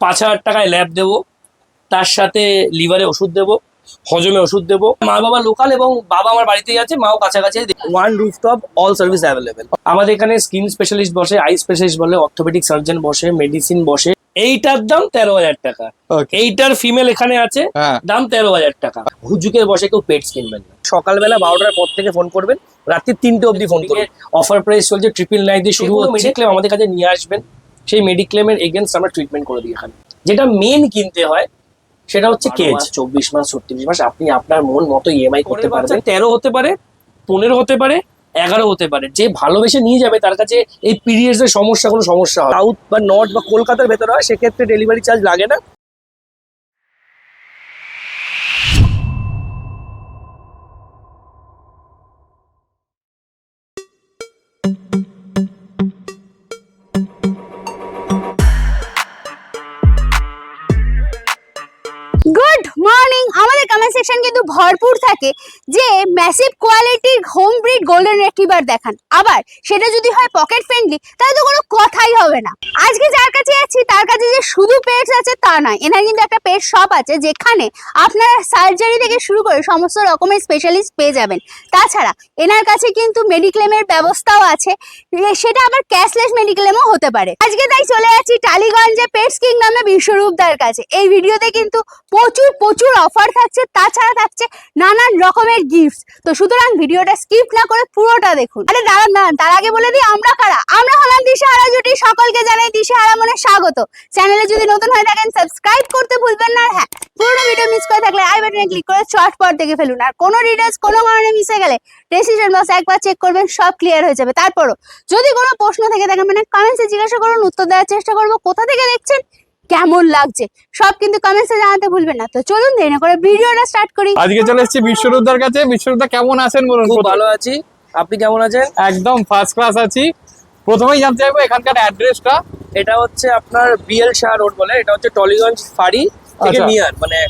5,000 টাকায় ল্যাব দেবো, তার সাথে লিভারে ওষুধ দেবো, হজমে ওষুধ দেবো। মা বাবা লোকাল এবং বাবা আমার বাড়িতেই আছে, মাও কাছাকাছি। One rooftop, all service available. আমাদের এখানে স্কিন স্পেশালিস্ট বসে, আই স্পেশালিস্ট বলে, অর্থোপেডিক সার্জন বসে, মেডিসিন বসে। এইটার দাম 13,000 টাকা। এইটার ফিমেল এখানে আছে, দাম 13,000 টাকা। হুজুকের বসে কেউ পেটস কিনবেন না। সকালবেলা 12টার পর থেকে ফোন করবেন, রাত্রি 3টে অবধি ফোন করবেন। অফার প্রাইস চলছে, 999 দিয়ে শুরু হচ্ছে। মেডিক্লেম আমাদের কাছে নিয়ে আসবেন, সেই মেডিক্লেমের এগেনস্ট আমরা ট্রিটমেন্ট করে দিই এখানে। যেটা মেন কিনতে হয় সেটা হচ্ছে কেজ। 24 মাস 36 মাস আপনি আপনার মন মতো ইএমআই করতে পারবেন। 13 হতে পারে, 15 হতে পারে, 11 হতে পারে। যে ভালোবেসে নিয়ে যাবে তার কাছে এই পিরিয়ডস এর সমস্যা কোনো সমস্যা হয়। সাউথ বা নর্থ বা কলকাতার ভেতরে হয়, সেক্ষেত্রে ডেলিভারি চার্জ লাগে না। Good morning. আমাদের কমেন্ট সেকশন কিন্তু ভরপুর থাকে যে ম্যাসিভ কোয়ালিটির হোম ব্রিড গোল্ডেন রিট্রিভার দেখান, আবার সেটা যদি হয় পকেট ফ্রেন্ডলি তাহলে তো কোনো কথাই হবে না। আজকে যার কাছে আছি তার কাছে যে শুধু পেটস আছে তা নয়, এনার কিন্তু একটা পেট শপ আছে যেখানে আপনারা সার্জারি থেকে শুরু করে সমস্ত রকমের স্পেশালিস্ট পেয়ে যাবেন। তাছাড়া এনার কাছে কিন্তু মেডিক্লেমের ব্যবস্থাও আছে, সেটা আবার ক্যাশলেস মেডিক্লেমও হতে পারে। আজকে তাই চলে যাচ্ছি টালিগঞ্জে পেটস কিংডমে বিশ্বরূপদার কাছে। এই ভিডিওতে কিন্তু প্রচুর অফার থাকছে, তাছাড়া থাকছে নানান রকমের গিফট। তো সুতরাং ভিডিওটা স্কিপ না করে পুরোটা দেখুন। আরে দাঁড়ান, তার আগে বলে দিই আমরা কারা। আমরা হলাম দিশাহারা জুটি। সকলকে জানাই দিশাহারা মনে স্বাগত। চ্যানেলে যদি নতুন হয়ে থাকেন সাবস্ক্রাইব করতে ভুলবেন না। আর হ্যাঁ, পুরো ভিডিও মিস করে থাকলে আই বাটনে ক্লিক করে চটপট দেখে ফেলুন। আর কোনো ডিটেইলস কোনো কারণে মিস হয়ে গেলে ডিসিশন বক্স একবার চেক করবেন, সব ক্লিয়ার হয়ে যাবে। তারপরও যদি কোনো প্রশ্ন থেকে থাকে মানে কমেন্টসে জিজ্ঞাসা করুন, উত্তর দেওয়ার চেষ্টা করবো। কোথা থেকে দেখছেন, কেমন লাগছে, সব কিন্তু কমেন্টসে জানাতে ভুলবেন না। তো চলুন দেরি না করে ভিডিওটা স্টার্ট করি। আজকে চলে এসেছি বিশ্বরূপদার কাছে। বিশ্বরূপদা কেমন আছেন বলুন? খুব ভালো আছি, আপনি কেমন আছেন? একদম ফার্স্ট ক্লাস আছি। প্রথমেই জানতে চাইবো এখানকার অ্যাড্রেসটা। এটা হচ্ছে আপনার বিএল শাহ রোড বলে, এটা হচ্ছে টলিগঞ্জ ফাঁড়ি থেকে নিয়ার, মানে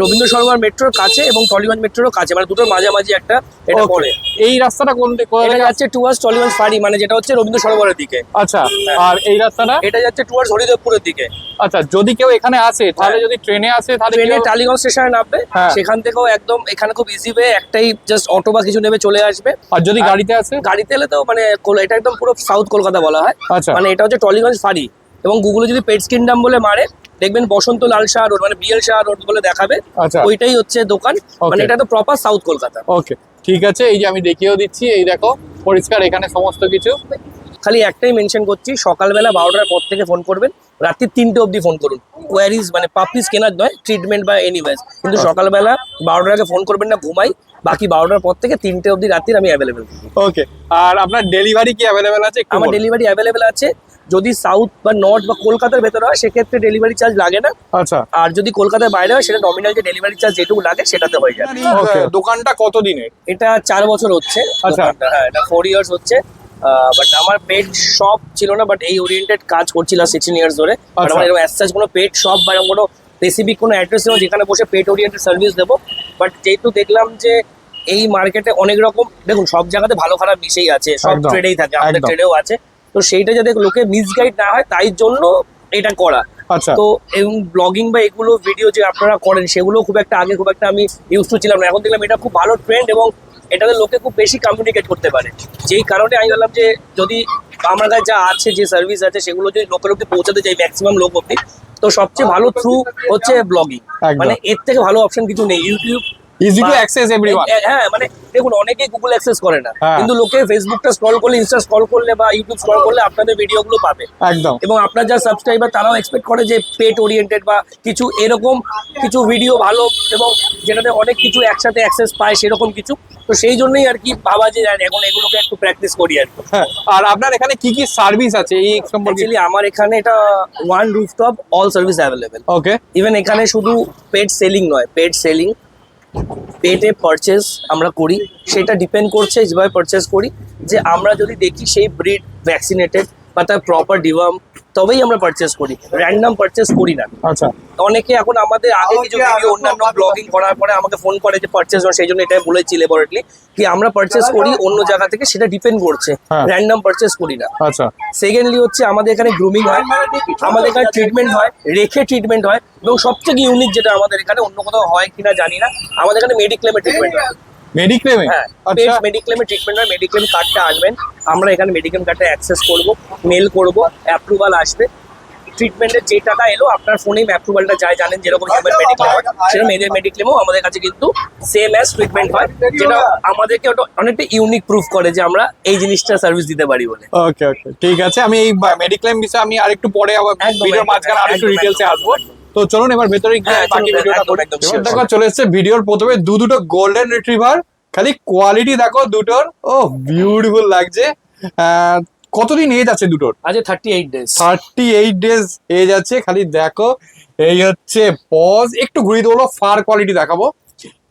রবীন্দ্র সরোবর মেট্রোর কাছে এবং টলিগঞ্জ মেট্রোর কাছে, মানে দুটোর মাঝামাঝি একটা এটা পড়ে। এই রাস্তাটা কোন এটা যাচ্ছে টুয়ার্ডস টলিগঞ্জ ফাঁড়ি, মানে যেটা হচ্ছে রবীন্দ্র সরোবরের দিকে। আচ্ছা, আর এই রাস্তাটা এটা যাচ্ছে টুয়ার্ডস হরিদেবপুরের দিকে। আচ্ছা, যদি কেউ এখানে আসে তাহলে যদি ট্রেনে আসে তাহলে ট্রেনে টালিগঞ্জ স্টেশনে নামবে, সেখান থেকেও একদম এখানে খুব ইজি ওয়ে, একটাই জাস্ট অটো বা কিছু নেমে চলে আসবে। আর যদি গাড়িতে আসে? গাড়িতে এলে তো মানে এটা একদম পুরো সাউথ কলকাতা বলা হয়। আচ্ছা, মানে এটা হচ্ছে টলিগঞ্জ ফাঁড়ি, এবং গুগলে যদি পেটস কিংডম বলে মারে দেখবেন বসন্ত লাল শাহ রোড, মানে বিএল শাহ রোড বলে দেখাবে। আচ্ছা, ওইটাই হচ্ছে দোকান, মানে এটা তো প্রপার সাউথ কলকাতা। ওকে, ঠিক আছে। এই যে আমি দেখিয়েও দিচ্ছি, এই দেখো পরিষ্কার এখানে সমস্ত কিছু। খালি একটাই মেনশন করছি, সকালবেলা 12টার পর থেকে ফোন করবেন, রাত্রি 3টে অবধি ফোন করুন। কোয়ারিজ মানে পাপিস কেনার নয়, ট্রিটমেন্ট বা এনিওয়েজ। কিন্তু সকালবেলা 12টার আগে ফোন করবেন না, ঘুমাই। বাকি 12টার পর থেকে 3টে অবধি রাত্রির আমি অ্যাভেলেবেল। ওকে, আর আপনার ডেলিভারি কি অ্যাভেলেবেল আছে? আমার ডেলিভারি অ্যাভেলেবেল আছে। যদি সাউথ বা নর্থ বা কলকাতার ভেতরে হয় সেক্ষেত্রে ডেলিভারি চার্জ লাগে না। আচ্ছা, আর যদি কলকাতার বাইরে হয় সেটা নমিনাল যে ডেলিভারি চার্জ যেটুকু লাগে সেটাতে হয়ে যাবে। দোকানটা কত দিনের? এটা 4 বছর হচ্ছে। আচ্ছা, হ্যাঁ, এটা 4 ইয়ার্স হচ্ছে। বাট আমার পেট শপ ছিল না, বাট এই ওরিয়েন্টেড কাজ করছিলাম 16 ইয়ার্স ধরে। আমার এরকম অ্যাজ কোনো পেট শপ বা এরকম কোনো স্পেসিফিক কোনো অ্যাড্রেস নেই যেখানে বসে পেট ওরিয়েন্টেড সার্ভিস দেবো। বাট যেহেতু দেখলাম যে এই মার্কেটে অনেক রকম, দেখুন সব জায়গাতে ভালো খারাপ মিশেই আছে, সব ট্রেডেই থাকে, আমাদের ট্রেডেও আছে। তো সেইটা যাতে লোকে মিসগাইড না হয় তাই জন্য এটা করা। আচ্ছা, তো এবং ব্লগিং বা এগুলো ভিডিও যে আপনারা করেন সেগুলো খুব একটা আগে খুব একটা আমি ইউজ টু ছিলাম না। এখন দেখলাম এটা খুব ভালো ট্রেন্ড এবং এটাতে লোকে খুব বেশি কমিউনিকেট করতে পারে। যেই কারণে আমি বললাম যে যদি আমার কাছে যা আছে, যে সার্ভিস আছে, সেগুলো যদি লোকের অব্দি পৌঁছাতে চাই ম্যাক্সিমাম লোক অব্দি, তো সবচেয়ে ভালো থ্রু হচ্ছে ব্লগিং। মানে এর থেকে ভালো অপশন কিছু নেই। YouTube easy to access everyone. হ্যাঁ, মানে দেখুন অনেকেই গুগল অ্যাক্সেস করে না, কিন্তু লোকে ফেসবুকটা স্ক্রল করলে, ইনস্টা স্ক্রল করলে বা ইউটিউব স্ক্রল করলে আপনাদের ভিডিওগুলো পাবে একদম। এবং আপনার যা সাবস্ক্রাইবার তারাও এক্সপেক্ট করে যে পেট ওরিয়েন্টেড বা কিছু এরকম কিছু ভিডিও ভালো, এবং যেটাতে অনেক কিছু একসাথে অ্যাক্সেস পায় সেরকম কিছু। তো সেই জন্যই আর কি ভাবা যে এখন এগুলোকে একটু প্র্যাকটিস করি আর কি। আর আপনার এখানে কি কি সার্ভিস আছে এই সম্পর্কে? আমার এখানে এটা one rooftop, all service available. Okay, even এখানে শুধু পেট সেলিং নয়, পেট সেলিং, পেটে পারচেস আমরা করি। সেটা ডিপেন্ড করছে যেভাবে পারচেস করি, যে আমরা যদি দেখি সেই ব্রিড ভ্যাকসিনেটেড বা তার প্রপার ডিওয়ার্ম, তবেই আমরা পারচেস করি, র্যান্ডম পারচেস করি না। আচ্ছা অনেকে এখন আমাদের আগে কিছু ভিডিও অন্যান্য ব্লগিং করার পরে আমাকে ফোন করে যে পারচেস, সেই জন্য এটাই বলেছি ল্যাবরেটলি কি আমরা পারচেস করি অন্য জায়গা থেকে, সেটা ডিপেন্ড করছে, হ্যাঁ। র্যান্ডম পারচেস করি না। আচ্ছা সেকেন্ডলি হচ্ছে আমাদের এখানে গ্রুমিং হয়, আমাদের এখানে ট্রিটমেন্ট হয়, রেখে ট্রিটমেন্ট হয়, এবং সবথেকে ইউনিক যেটা আমাদের এখানে অন্য কোথাও হয় কিনা জানি না, আমাদের এখানে মেডিক্লেমে ট্রিটমেন্ট হয়। মেডিক্লেমে? হ্যাঁ, আচ্ছা মেডিক্লেমে ট্রিটমেন্ট হয়। মেডিক্লেম কার্ডটা আনবেন, আমরা এখানে মেডিক্লেম কার্ডটা অ্যাক্সেস করব, মেল করব, অ্যাপ্রুভাল আসবে। ট্রিটমেন্টের যে টাকা এলো আপনার ফোনেই অ্যাপ্রুভালটা যায়, জানেন যেরকম হিউম্যান মেডিক্লেম হয় সেরকম এদের মেডিক্লেমও আমাদের কাছে কিন্তু সেম অ্যাজ ট্রিটমেন্ট হয়, যেটা আমাদেরকে ওটা অনেকটা ইউনিক প্রুফ করে যে আমরা এই জিনিসটা সার্ভিস দিতে পারি বলে। ওকে ওকে ঠিক আছে, আমি এই মেডিক্লেম বিষয়ে আমি আরেকটু পরে আবার একদম, ভিডিওর একদম, মাঝখানে আরেকটু একদম, ডিটেলসে একদম, আসবো। তো চলুন এবার ভেতরে গিয়ে হ্যাঁ, বাকি চলুন, ভিডিওটা একদম, করি। একদম, এবার sure, দেখো sure. চলে এসেছে ভিডিওর প্রথমে দুটো গোল্ডেন রিট্রিভার, খালি কোয়ালিটি দেখো দুটোর, ও বিউটিফুল লাগছে। কতদিন এজ আছে দুটোর? আজ 38 ডেজ। 38 ডেজ এজ আছে, খালি দেখো। এই হচ্ছে পজ, একটু ঘুরিয়ে দেবো, ফার কোয়ালিটি দেখাবো।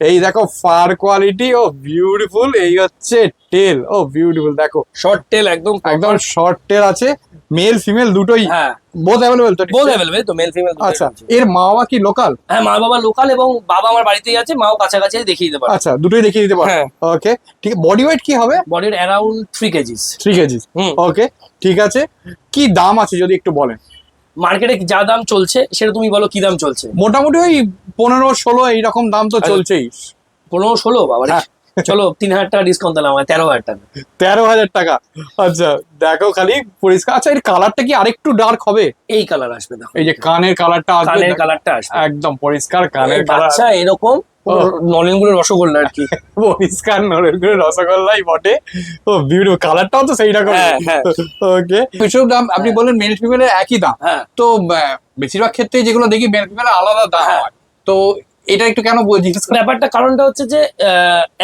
এই দেখো ফার কোয়ালিটি, ও বিউটিফুল। এই হচ্ছে টেল, ও বিউটিফুল দেখো, শর্ট টেল, একদম একদম শর্ট টেল আছে, মেল ফিমেল দুটোই হ্যাঁ বোথ অ্যাভেলেবল তো? বোথ অ্যাভেলেবল, তো মেল ফিমেল। আচ্ছা, এর মা বাবা কি লোকাল? হ্যাঁ, মা বাবা লোকাল, এবং বাবা আমার বাড়িতেই আছে, মাও কাছাকাছি দেখিয়ে দিতে পারে। আচ্ছা, দুটোই দেখিয়ে দিতে পারো। হ্যাঁ। ওকে ঠিক, বডি ওয়েট কি হবে? বডির অ্যারাউন্ড 3 কেজিস। 3 কেজি। হুম। ওকে ঠিক আছে, কি দাম আছে যদি একটু বলেন? মার্কেটে যা দাম চলছে সেটা তুমি বলো, কি দাম চলছে? মোটামুটি ওই 15-16 এইরকম দাম তো আচ্ছা। চলছেই। 15-16 বাবা রে। হ্যাঁ। চলো 3000 টাকা ডিসকাউন্ট দিলাম, 13,000 টাকা। 13,000 টাকা। আচ্ছা দেখো খালি পরিষ্কার। আচ্ছা, এর কালারটা কি আরেকটু ডার্ক হবে? এই কালার আসবে, দেখো এই যে কানের কালারটা আসবে, কানের দেখো, কালারটা আসবে একদম পরিষ্কার কানের এই কালার, বাচ্চা এরকম ও। নলেনগুলো রসগোল্লা আর কি। পরিষ্কার নলেনগুলো রসগোল্লাই বটে। ও বিউটিফুল, কালারটাও তো সেই রকম। হ্যাঁ, হ্যাঁ। ওকে, কিছু দাম আপনি বললেন মেল ফিমেলের একই দাম, হ্যাঁ, তো বেশিরভাগ ক্ষেত্রে যেগুলো দেখি মেল ফিমেলের আলাদা দাম হ্যাঁ। হয়, তো এটা একটু কেন জিজ্ঞেস করেন? ব্যাপারটা কারণটা হচ্ছে যে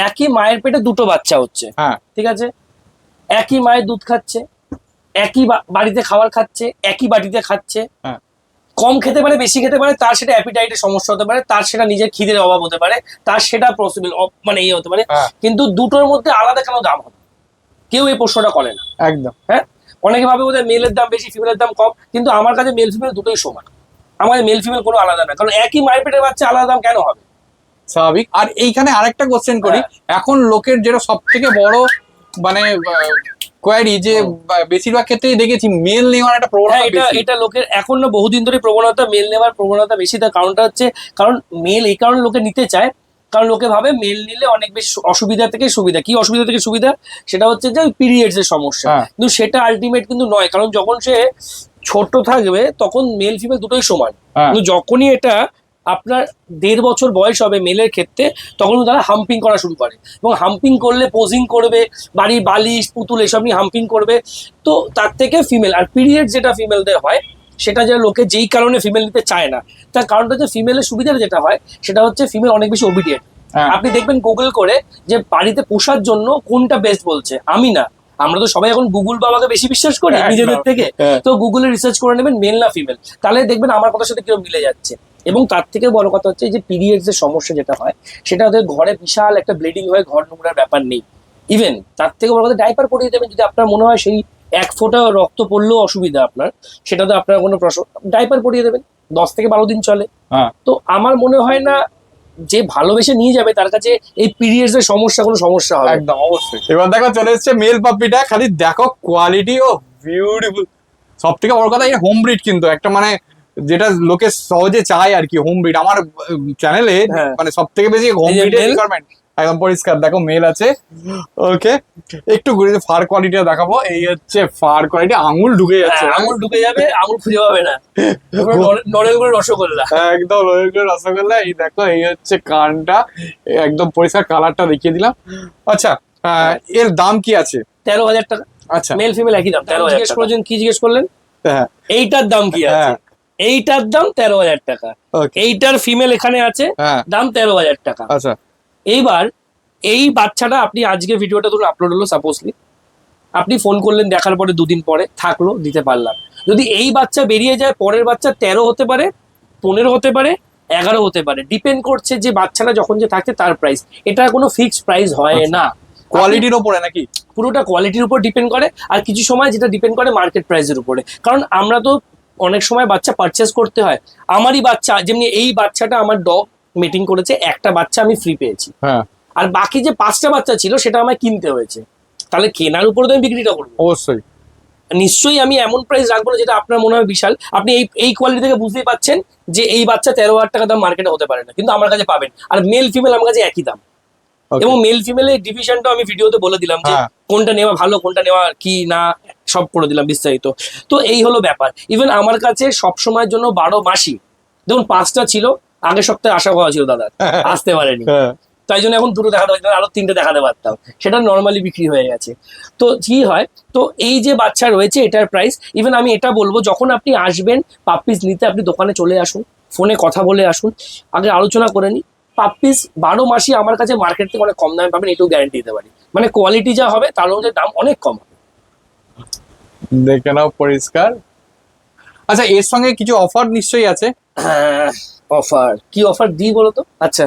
একই মায়ের পেটে দুটো বাচ্চা হচ্ছে, হ্যাঁ ঠিক আছে, একই মায়ের দুধ খাচ্ছে, একই বাড়িতে খাবার খাচ্ছে, একই বাটিতে খাচ্ছে। হ্যাঁ। কম খেতে পারে, বেশি খেতে পারে, তার সেটা অ্যাপিটাইটের সমস্যা হতে পারে, তার সেটা নিজের খিদের অভাব হতে পারে, তার সেটা পসিবল মানে ইয়ে হতে পারে, হ্যাঁ। কিন্তু দুটোর মধ্যে আলাদা কেন দাম হবে? কেউ এই প্রশ্নটা করে না। একদম। হ্যাঁ, অনেকে ভাবে বোধহয় মেলের দাম বেশি, ফিমেলের দাম কম, কিন্তু আমার কাছে মেল ফিমেল দুটোই সমান। আমাদের মেল ফিমেল কোনো আলাদা না, কারণ একই মায়ের পেটের বাচ্চা, আলাদা দাম কেন হবে? স্বাভাবিক। আর এইখানে আরেকটা কোশ্চেন করি, এখন লোকের যেটা সব থেকে বড় মানে কোয়ারি, যে বেশিরভাগ ক্ষেত্রেই দেখেছি মেল নেওয়ার একটা হ্যাঁ, প্রবণতা এটা বেশি। এটা লোকের এখন না বহুদিন ধরে প্রবণতা, মেল নেওয়ার প্রবণতা বেশি। তার কারণটা হচ্ছে, কারণ মেল এই কারণে লোকে নিতে চায়, কারণ লোকে ভাবে মেল নিলে অনেক বেশি অসুবিধা থেকে সুবিধা। কি অসুবিধা থেকে সুবিধা? সেটা হচ্ছে যে পিরিয়ডস এর সমস্যা, হ্যাঁ। কিন্তু সেটা আলটিমেট কিন্তু নয়, কারণ যখন সে ছোট থাকবে তখন মেল ফিমেল দুটোই সমান। হ্যাঁ। কিন্তু যখনই এটা আপনার 1.5 বছর বয়স হবে মেলের ক্ষেত্রে, তখন তারা হাম্পিং করা শুরু করে, এবং হাম্পিং করলে পোজিং করবে, বাড়ির বালিশ পুতুল এসব নিয়ে হাম্পিং করবে, তো তার থেকে ফিমেল। আর পিরিয়ড যেটা ফিমেলদের হয়, সেটা যে লোকে যেই কারণে ফিমেল নিতে চায় না, তার কারণটা হচ্ছে ফিমেলের সুবিধাটা যেটা হয় সেটা হচ্ছে ফিমেল অনেক বেশি ওবিডিয়েন্ট। হ্যাঁ। আপনি দেখবেন গুগল করে যে বাড়িতে পোষার জন্য কোনটা বেস্ট বলছে, আমি না, আমরা তো সবাই এখন গুগল বাবাকে বেশি বিশ্বাস করি একদম। নিজেদের থেকে। হ্যাঁ। তো গুগলে রিসার্চ করে নেবেন মেল না ফিমেল, তাহলে দেখবেন আমার কথার সাথে কেউ মিলে যাচ্ছে। এবং তার থেকে বড় কথা হচ্ছে যে পিরিয়ডস এর সমস্যা যেটা হয়, সেটা ওদের ঘরে বিশাল একটা ব্লিডিং হয়, ঘর নোংরার ব্যাপার নেই। ইভেন তার থেকে বড় কথা, ডাইপার পরিয়ে দেবেন, যদি আপনার মনে হয় সেই 1 ফোঁটা রক্ত পড়লেও অসুবিধা আপনার, সেটাতে আপনার কোনো প্রশ্ন, ডাইপার পরিয়ে দেবেন, 10 থেকে 12 দিন চলে। হ্যাঁ। তো আমার মনে হয় না যে ভালোবেসে নিয়ে যাবে তার কাছে এই পিরিয়ডস এর সমস্যা কোনো সমস্যা হবে। একদম অবশ্যই। এবার দেখো চলে এসেছে মেল পাপিটা, খালি দেখো কোয়ালিটি, ও বিউটিফুল। সব থেকে বড় কথা, এই হোম ব্রিড কিন্তু একটা, মানে যেটা লোকে সহজে চায় আর কি, হোম ব্রিড। আমার চ্যানেলে হ্যাঁ। মানে সব থেকে বেশি হোম এই যে ব্রিডের male? রিকোয়ারমেন্ট। একদম পরিষ্কার দেখো মেল আছে। ওকে, একটু ঘুরে ফার কোয়ালিটিটা দেখাবো। এই হচ্ছে ফার কোয়ালিটি, আঙুল ঢুকে যাচ্ছে। হ্যাঁ, আঙুল ঢুকে যাবে, আঙুল খুঁজে পাবে না, নরেল করে রসগোল্লা। একদম রসগোল্লা। এই দেখো, এই হচ্ছে কানটা, একদম পরিষ্কার, কালারটা দেখিয়ে দিলাম। আচ্ছা, এর দাম কি আছে? 13,000 টাকা। আচ্ছা, মেল ফিমেল একই দাম। 13,000 জিজ্ঞেস করেছেন, কি জিজ্ঞেস করলেন? হ্যাঁ, এইটার দাম কি আছে? হ্যাঁ। এইটার দাম 13,000 টাকা। ওকে, এইটার ফিমেল এখানে আছে, হ্যাঁ, দাম 13,000 টাকা। আচ্ছা, এইবার এই বাচ্চাটা, আপনি আজকে ভিডিওটা ধরুন আপলোড হলো সাপোজলি, আপনি ফোন করলেন, দেখার পরে 2 দিন পরে থাকলো, দিতে পারলাম। যদি এই বাচ্চা বেরিয়ে যায়, পরের বাচ্চা 13 হতে পারে, 15 হতে পারে, 11 হতে পারে, ডিপেন্ড করছে যে বাচ্চাটা যখন যে থাকছে তার প্রাইস। এটা কোনো ফিক্সড প্রাইস হয় আচ্ছা। না, কোয়ালিটির ওপরে নাকি? পুরোটা কোয়ালিটির উপর ডিপেন্ড করে, আর কিছু সময় যেটা ডিপেন্ড করে মার্কেট প্রাইসের উপরে। কারণ আমরা তো অনেক সময় বাচ্চা পারচেস করতে হয়, আমারই বাচ্চা যেমনি এই বাচ্চাটা আমার ডগ মিটিং করেছে, একটা বাচ্চা আমি ফ্রি পেয়েছি, হ্যাঁ আর বাকি যে 5টা বাচ্চা ছিল সেটা আমায় কিনতে হয়েছে। তাহলে কেনার উপরে তো আমি বিক্রিটা করবো, অবশ্যই। নিশ্চয়ই আমি এমন প্রাইস রাখবো না যেটা আপনার মনে হয় বিশাল। আপনি এই কোয়ালিটি থেকে বুঝতেই পাচ্ছেন যে এই বাচ্চা 13,000 টাকা দাম মার্কেটে হতে পারে না, কিন্তু আমার কাছে পাবেন। আর মেল ফিমেল আমার কাছে একই দাম, Okay. এবং মেল ফিমেলের ডিভিশনটা আমি ভিডিওতে বলে দিলাম যে হ্যাঁ। কোনটা নেওয়া ভালো, কোনটা নেওয়া কি না, সব করে দিলাম বিস্তারিত। তো এই হলো ব্যাপার। ইভেন আমার কাছে সব সময়ের জন্য 12 মাসই, দেখুন 5টা ছিল, আগের সপ্তাহে আশা করা ছিল দাদা, আসতে পারেনি, হ্যাঁ তাই জন্য এখন 2টো দেখাতে পারতাম, আরো 3টে দেখাতে পারতাম, সেটা নর্মালি বিক্রি হয়ে গেছে। তো কি হয়, তো এই যে বাচ্চা রয়েছে এটার প্রাইস, ইভেন আমি এটা বলবো যখন আপনি আসবেন পাপ্পিস নিতে, আপনি দোকানে চলে আসুন, ফোনে কথা বলে আসুন, আগে আলোচনা করে নিন। পাপ্পিস 12 মাসই আমার কাছে মার্কেট থেকে অনেক কম দামে পাবেন, এটুকু গ্যারান্টি দিতে পারি। মানে কোয়ালিটি যা হবে তার অনুযায়ী দাম অনেক কম হবে। দেখে নাও পরিষ্কার। আচ্ছা, এর সঙ্গে কিছু অফার নিশ্চয়ই আছে। অফার কি অফার দিই বলো তো? আচ্ছা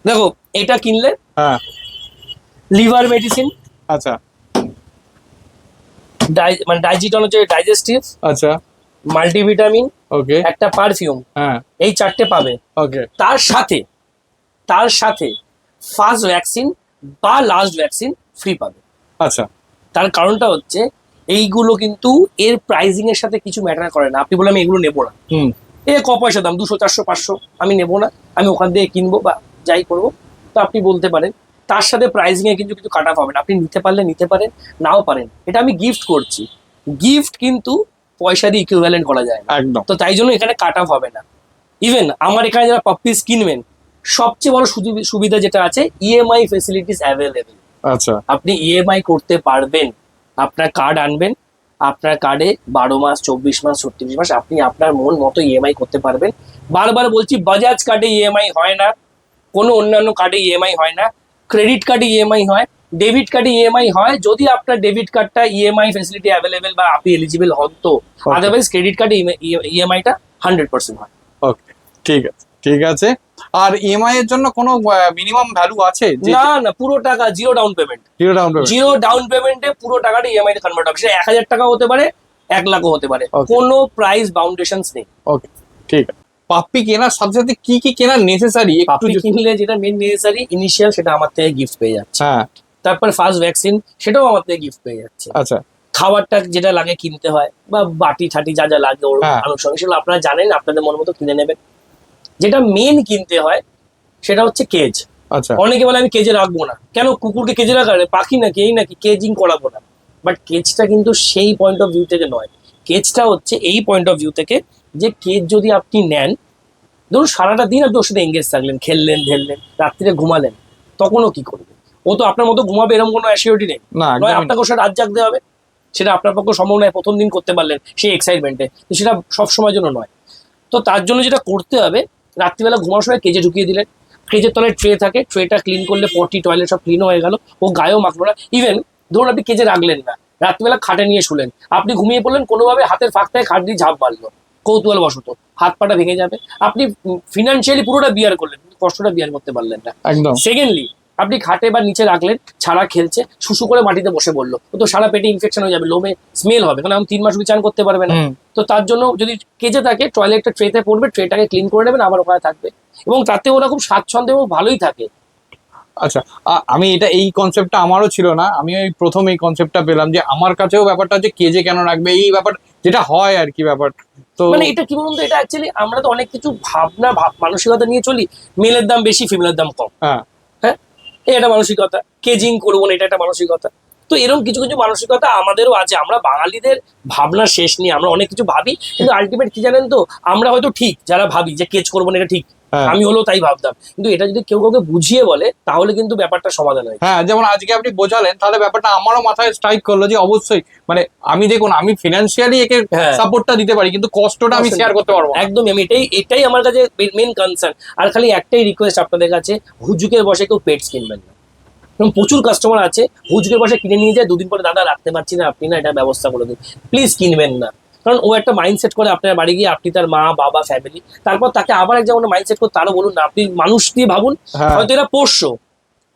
দেখো, এটা কিনলে হ্যাঁ লিভার মেডিসিন, আচ্ছা মানে ডাইজিটন হচ্ছে ডাইজেস্টিভ, আচ্ছা মাল্টিভিটামিন, ওকে একটা পারফিউম, হ্যাঁ এই 4টে পাবে। ওকে তার সাথে ফার্স্ট ভ্যাকসিন বা লাস্ট ভ্যাকসিন ফ্রি পাবে। আচ্ছা তার কারণটা হচ্ছে এইগুলো কিন্তু এর প্রাইজিং এর সাথে কিছু ম্যাটার করে না। আপনি বলে আমি এগুলো নেবো না, হুম এ ক পয়সা দাম 200 400 500 আমি নেবো না, আমি ওখান থেকে কিনবো বা যাই করবো, তো আপনি বলতে পারেন। তার সাথে প্রাইজিং এ কিন্তু কিছু কাট অফ হবে না, আপনি নিতে পারলে নিতে পারেন, নাও পারেন, এটা আমি গিফট করছি। গিফট কিন্তু পয়সা দিয়ে ইকুইভ্যালেন্ট করা যায় না, একদম তো তাই জন্য এখানে কাট অফ হবে না। ইভেন আমার এখানে যারা পাপ্পিস কিনবেন, সবচেয়ে বড় সুবিধা যেটা আছে, ইএমআই ফেসিলিটিস অ্যাভেলেবেল। আচ্ছা আপনি ইএমআই করতে পারবেন, আপনার কার্ড আনবেন, আপনার কার্ডে 12 মাস 24 মাস 36 মাস আপনি আপনার মন মতো ইএমআই করতে পারবেন। বারবার বলছি, বাজাজ কার্ডে ইএমআই হয় না, কোনো অন্যান্য কার্ডে ইএমআই হয় না, ক্রেডিট কার্ডে ইএমআই হয়, ডেবিট কার্ডে ইএমআই হয় যদি আপনার ডেবিট কার্ডটা ইএমআই ফেসিলিটি অ্যাভেলেবেল বা আপনি এলিজিবল হন, তো আদারওয়াইজ ক্রেডিট কার্ডে ইএমআইটা 100% হয়। ওকে ঠিক আছে। আর ইএমআই এর জন্য কোনো মিনিমাম ভ্যালু আছে? না, পুরো টাকা zero down payment. Zero down payment? Zero down পেমেন্টে পুরো টাকাটা ইএমআই তে কনভার্ট হবে, সেটা 1000 টাকা হতে পারে, 1 লাখও হতে পারে, Okay. কোনো প্রাইস বাউন্ডেশনস নেই। ওকে ঠিক আছে। পাপ্পি কেনার সাথে সাথে কি কি কেনা নেসেসারি একটু পাপি কিনলে যেটা মেন নেসেসারি ইনিশিয়াল, সেটা আমার থেকে গিফট পেয়ে যাচ্ছে। হ্যাঁ তারপর ফার্স্ট ভ্যাকসিন, সেটাও আমার থেকে গিফট পেয়ে যাচ্ছে। আচ্ছা খাবারটা যেটা লাগে কিনতে হয়, বা বাটি ঠাটি যা যা লাগে ওর হ্যাঁ। আনুষঙ্গিক, সেগুলো আপনারা জানেন, আপনাদের মন মতো কিনে নেবেন। যেটা মেন কিনতে হয় সেটা হচ্ছে কেজ। আচ্ছা অনেকে বলে আমি কেজে রাখবো না, কেন কুকুরকে কেজে রাখা পাখি নাকি এই নাকি, কেজিং করাবো না। বাট কেজটা কিন্তু সেই পয়েন্ট অফ ভিউ থেকে নয়, কেজটা হচ্ছে এই পয়েন্ট অফ ভিউ থেকে যে কেজ যদি আপনি নেন, ধরুন সারাটা দিন আপনি ওর সাথে এঙ্গেজ থাকলেন, খেললেন ধেললেন, রাত্রিরে ঘুমালেন, তখনও কি করবে? ও তো আপনার মতো ঘুমাবে এরকম কোনো অ্যাসিওরিটি নেই, না নয় একদমই না। আপনাকে ওর সাথে রাত জাগতে হবে, সেটা আপনার পক্ষে সম্ভব নয়। প্রথম দিন করতে পারলেন সেই এক্সাইটমেন্টে, তো সেটা সব সময়ের জন্য নয়। তো তার জন্য যেটা করতে হবে, রাত্রিবেলা ঘুমানোর সময় কেজে ঢুকিয়ে দিলেন, কেজের তলায় ট্রে থাকে, ট্রেটা ক্লিন করলে পটি টয়লেট সব ক্লিন হয়ে গেল, ও গায়েও মাখলো না। ইভেন ধরুন আপনি কেজে রাখলেন না, রাত্রিবেলা খাটে নিয়ে শুলেন, আপনি ঘুমিয়ে পড়লেন, কোনোভাবে হাতের ফাঁক থেকে খাট দিয়ে ঝাঁপ মারলো কৌতূহল বশত, হাত পাটা ভেঙে যাবে, আপনি ফিনান্সিয়ালি পুরোটা বিয়ার করলেন, কিন্তু কষ্টটা বিয়ার করতে পারলেন না। একদম সেকেন্ডলি, আপনি খাটে বা নিচে রাখলেন, ছাড়া খেলছে, শুশু করে মাটিতে বসে পড়লো, তো সারা পেটে ইনফেকশন হয়ে যাবে, লোমে স্মেল হবে, কারণ 3 মাস চান করতে পারবে না। হুম। তো তার জন্য যদি কেজে থাকে, টয়লেটটা ট্রেতে পড়বে, ট্রেটাকে ক্লিন করে নেবেন, আবার ওখানে থাকবে, এবং তাতে ওরা খুব স্বাচ্ছন্দ্যে এবং ভালোই থাকে। আচ্ছা আমি এই কনসেপ্টটা আমারও ছিল না, আমি ওই প্রথম এই কনসেপ্টটা পেলাম যে আমার কাছেও ব্যাপারটা হচ্ছে কেজে কেন রাখবে, এই ব্যাপার যেটা হয় আর কি ব্যাপার। তো মানে এটা কি বলুন তো, এটা অ্যাকচুয়ালি আমরা তো অনেক কিছু মানসিকতা নিয়ে চলি, মেলের দাম বেশি ফিমেলের দাম কম, হ্যাঁ হ্যাঁ এটা মানসিকতা, কেজিং করবো না এটা একটা মানসিকতা। তো এরকম কিছু কিছু মানসিকতা আমাদেরও আছে, আমরা বাঙালিদের ভাবনা শেষ নিয়ে আমরা অনেক কিছু ভাবি, কিন্তু আলটিমেট কি জানেন তো, আমরা হয়তো ঠিক যারা ভাবি যে কেজ করবো না এটা ঠিক, হ্যাঁ। আমি হলো তাই ভাবতাম, কিন্তু এটা যদি কেউ কাউকে বুঝিয়ে বলে তাহলে কিন্তু ব্যাপারটা সমাধান হয়। হ্যাঁ, যেমন আজকে আপনি বোঝালেন, তাহলে ব্যাপারটা আমারও মাথায় স্ট্রাইক করলো যে অবশ্যই মানে আমি দেখুন আমি ফিনান্সিয়ালি একে হ্যাঁ। সাপোর্টটা দিতে পারি, কিন্তু কষ্টটা আমি শেয়ার করতে পারবো না। একদমই, আমি এটাই আমার কাছে মেন কনসার্ন। আর খালি একটাই রিকোয়েস্ট আপনাদের কাছে, হুজুকের বসে কেউ পেটস কিনবেন না। কারণ প্রচুর কাস্টমার আছে হুজুকের বসে কিনে নিয়ে যায়, 2 দিন পরে দাদা রাখতে পারছি না, আপনি না এটা ব্যবস্থা করে দিন, প্লিজ কিনবেন না। কারণ ও একটা মাইন্ডসেট করে আপনার বাড়ি গিয়ে, আপনি তার মা বাবা ফ্যামিলি, তারপর তাকে আবার এক যেমন মাইন্ডসেট করে তারও বলুন না, আপনি মানুষ দিয়ে ভাবুন, হ্যাঁ। হয়তো এরা পোষ্য,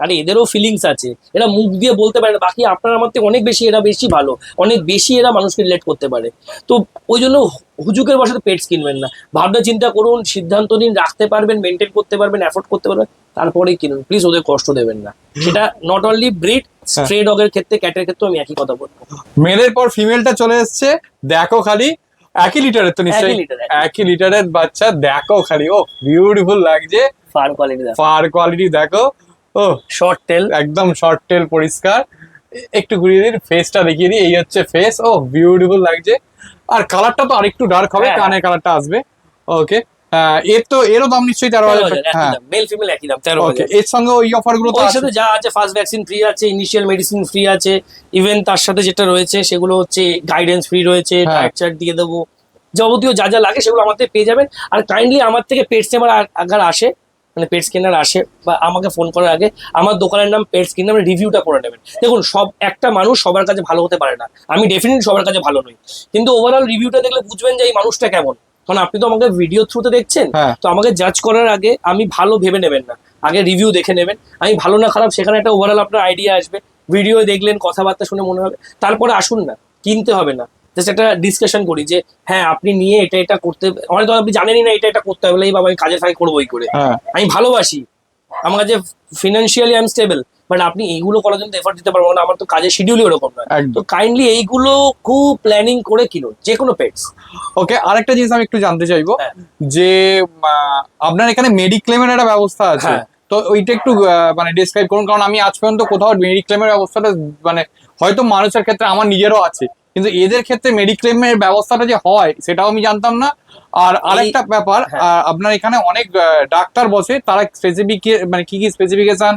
আর এদেরও ফিলিংস আছে, এরা মুখ দিয়ে বলতে পারে না, বাকি আপনার আমার থেকে অনেক বেশি এরা বেশি ভালো, অনেক বেশি এরা মানুষকে রিলেট করতে পারে। তো ওই জন্য হুজুকের বসাতে পেটস কিনবেন না, ভাবনা চিন্তা করুন, সিদ্ধান্ত নিন, রাখতে পারবেন, মেনটেন করতে পারবেন, অ্যাফোর্ড করতে পারবেন, তারপরেই কিনুন। প্লিজ ওদের কষ্ট দেবেন না। সেটা নট অনলি ব্রিড, স্ট্রে ডগের ক্ষেত্রে, ক্যাটের ক্ষেত্রে আমি একই কথা বলবো। মেলের পর ফিমেলটা চলে এসছে, দেখো খালি একই লিটারের তো নিশ্চয়ই, একই লিটারের বাচ্চা, দেখো খালি ও বিউটিফুল লাগছে, ফার কোয়ালিটি দেখো, ফার কোয়ালিটি দেখো, ও শর্ট টেল, একদম শর্ট টেল, পরিষ্কার। একটু ঘুরিয়ে দিন, ফেসটা দেখিয়ে দিই, এই হচ্ছে ফেস, ও বিউটিফুল লাগছে। আর কালারটা তো আরেকটু ডার্ক হবে, হ্যাঁ, কানের কালারটা আসবে। ওকে, এরও দাম নিশ্চয়ই 13,000। হ্যাঁ, মেল ফিমেল একই দাম, ওকে, 13,000। এর সঙ্গে ওই অফার গুলো তো ওর আছে। সাথে যা আছে, ফার্স্ট ভ্যাকসিন ফ্রি আছে, ইনিশিয়াল মেডিসিন ফ্রি আছে, ইভেন তার সাথে যেটা রয়েছে সেগুলো হচ্ছে গাইডেন্স ফ্রি রয়েছে, হ্যাঁ। ডায়েট চার্ট দিয়ে দেবো, যাবতীয় যা যা লাগে সেগুলো আমার থেকে পেয়ে যাবেন। আর কাইন্ডলি আমার থেকে পেটস নেবার আগার আসে, মানে পেটস কেনার আসে বা আমাকে ফোন করার আগে আমার দোকানের নাম পেটস কিনার, রিভিউটা করে নেবেন। দেখুন, একটা মানুষ সবার কাছে ভালো হতে পারে না, আমি ডেফিনেটলি সবার কাছে ভালো নই, কিন্তু ওভারঅল রিভিউটা দেখলে বুঝবেন যে এই মানুষটা কেমন। কারণ আপনি তো আমাকে ভিডিও থ্রুতে দেখছেন, হ্যাঁ। তো আমাকে জাজ করার আগে আমি ভালো ভেবে নেবেন না, আগে রিভিউ দেখে নেবেন। আমি ভালো না খারাপ সেখানে একটা ওভারঅল আপনার আইডিয়া আসবে, ভিডিও দেখলেন, কথাবার্তা শুনে মনে হবে, তারপরে আসুন না, কিনতে হবে না, জাস্ট একটা ডিসকাশন করি যে হ্যাঁ আপনি নিয়ে এটা করতে, অনেক আপনি জানেনই না এটা করতে হবে, এই বাবা আমি কাজের ফাঁকে করবো, ওই করে হ্যাঁ, আমি ভালোবাসি, আমার কাছে financially I am stable, but আপনি এইগুলো করার জন্য এফর্ট দিতে পারবো না, আমার তো কাজের শিডিউলই ওরকম নয়। একদম। তো কাইন্ডলি এইগুলো খুব প্ল্যানিং করে কিনুন, যে কোনো পেটস। ওকে, আরেকটা জিনিস আমি একটু জানতে চাইবো, হ্যাঁ। যে আপনার এখানে মেডিক্লেমের একটা ব্যবস্থা আছে, হ্যাঁ। তো ওইটা একটু মানে ডিসক্রাইব করুন, কারণ আমি আজ পর্যন্ত কোথাও মেডিক্লেমের ব্যবস্থাটা, মানে হয়তো মানুষের ক্ষেত্রে আমার নিজেরও আছে, কিন্তু এদের ক্ষেত্রে মেডিক্লেমের ব্যবস্থাটা যে হয় সেটাও আমি জানতাম না। আর আরেকটা ব্যাপার, হ্যাঁ। আপনার এখানে অনেক ডাক্তার বসে, তারা স্পেসিফিক মানে কি কি স্পেসিফিকেশন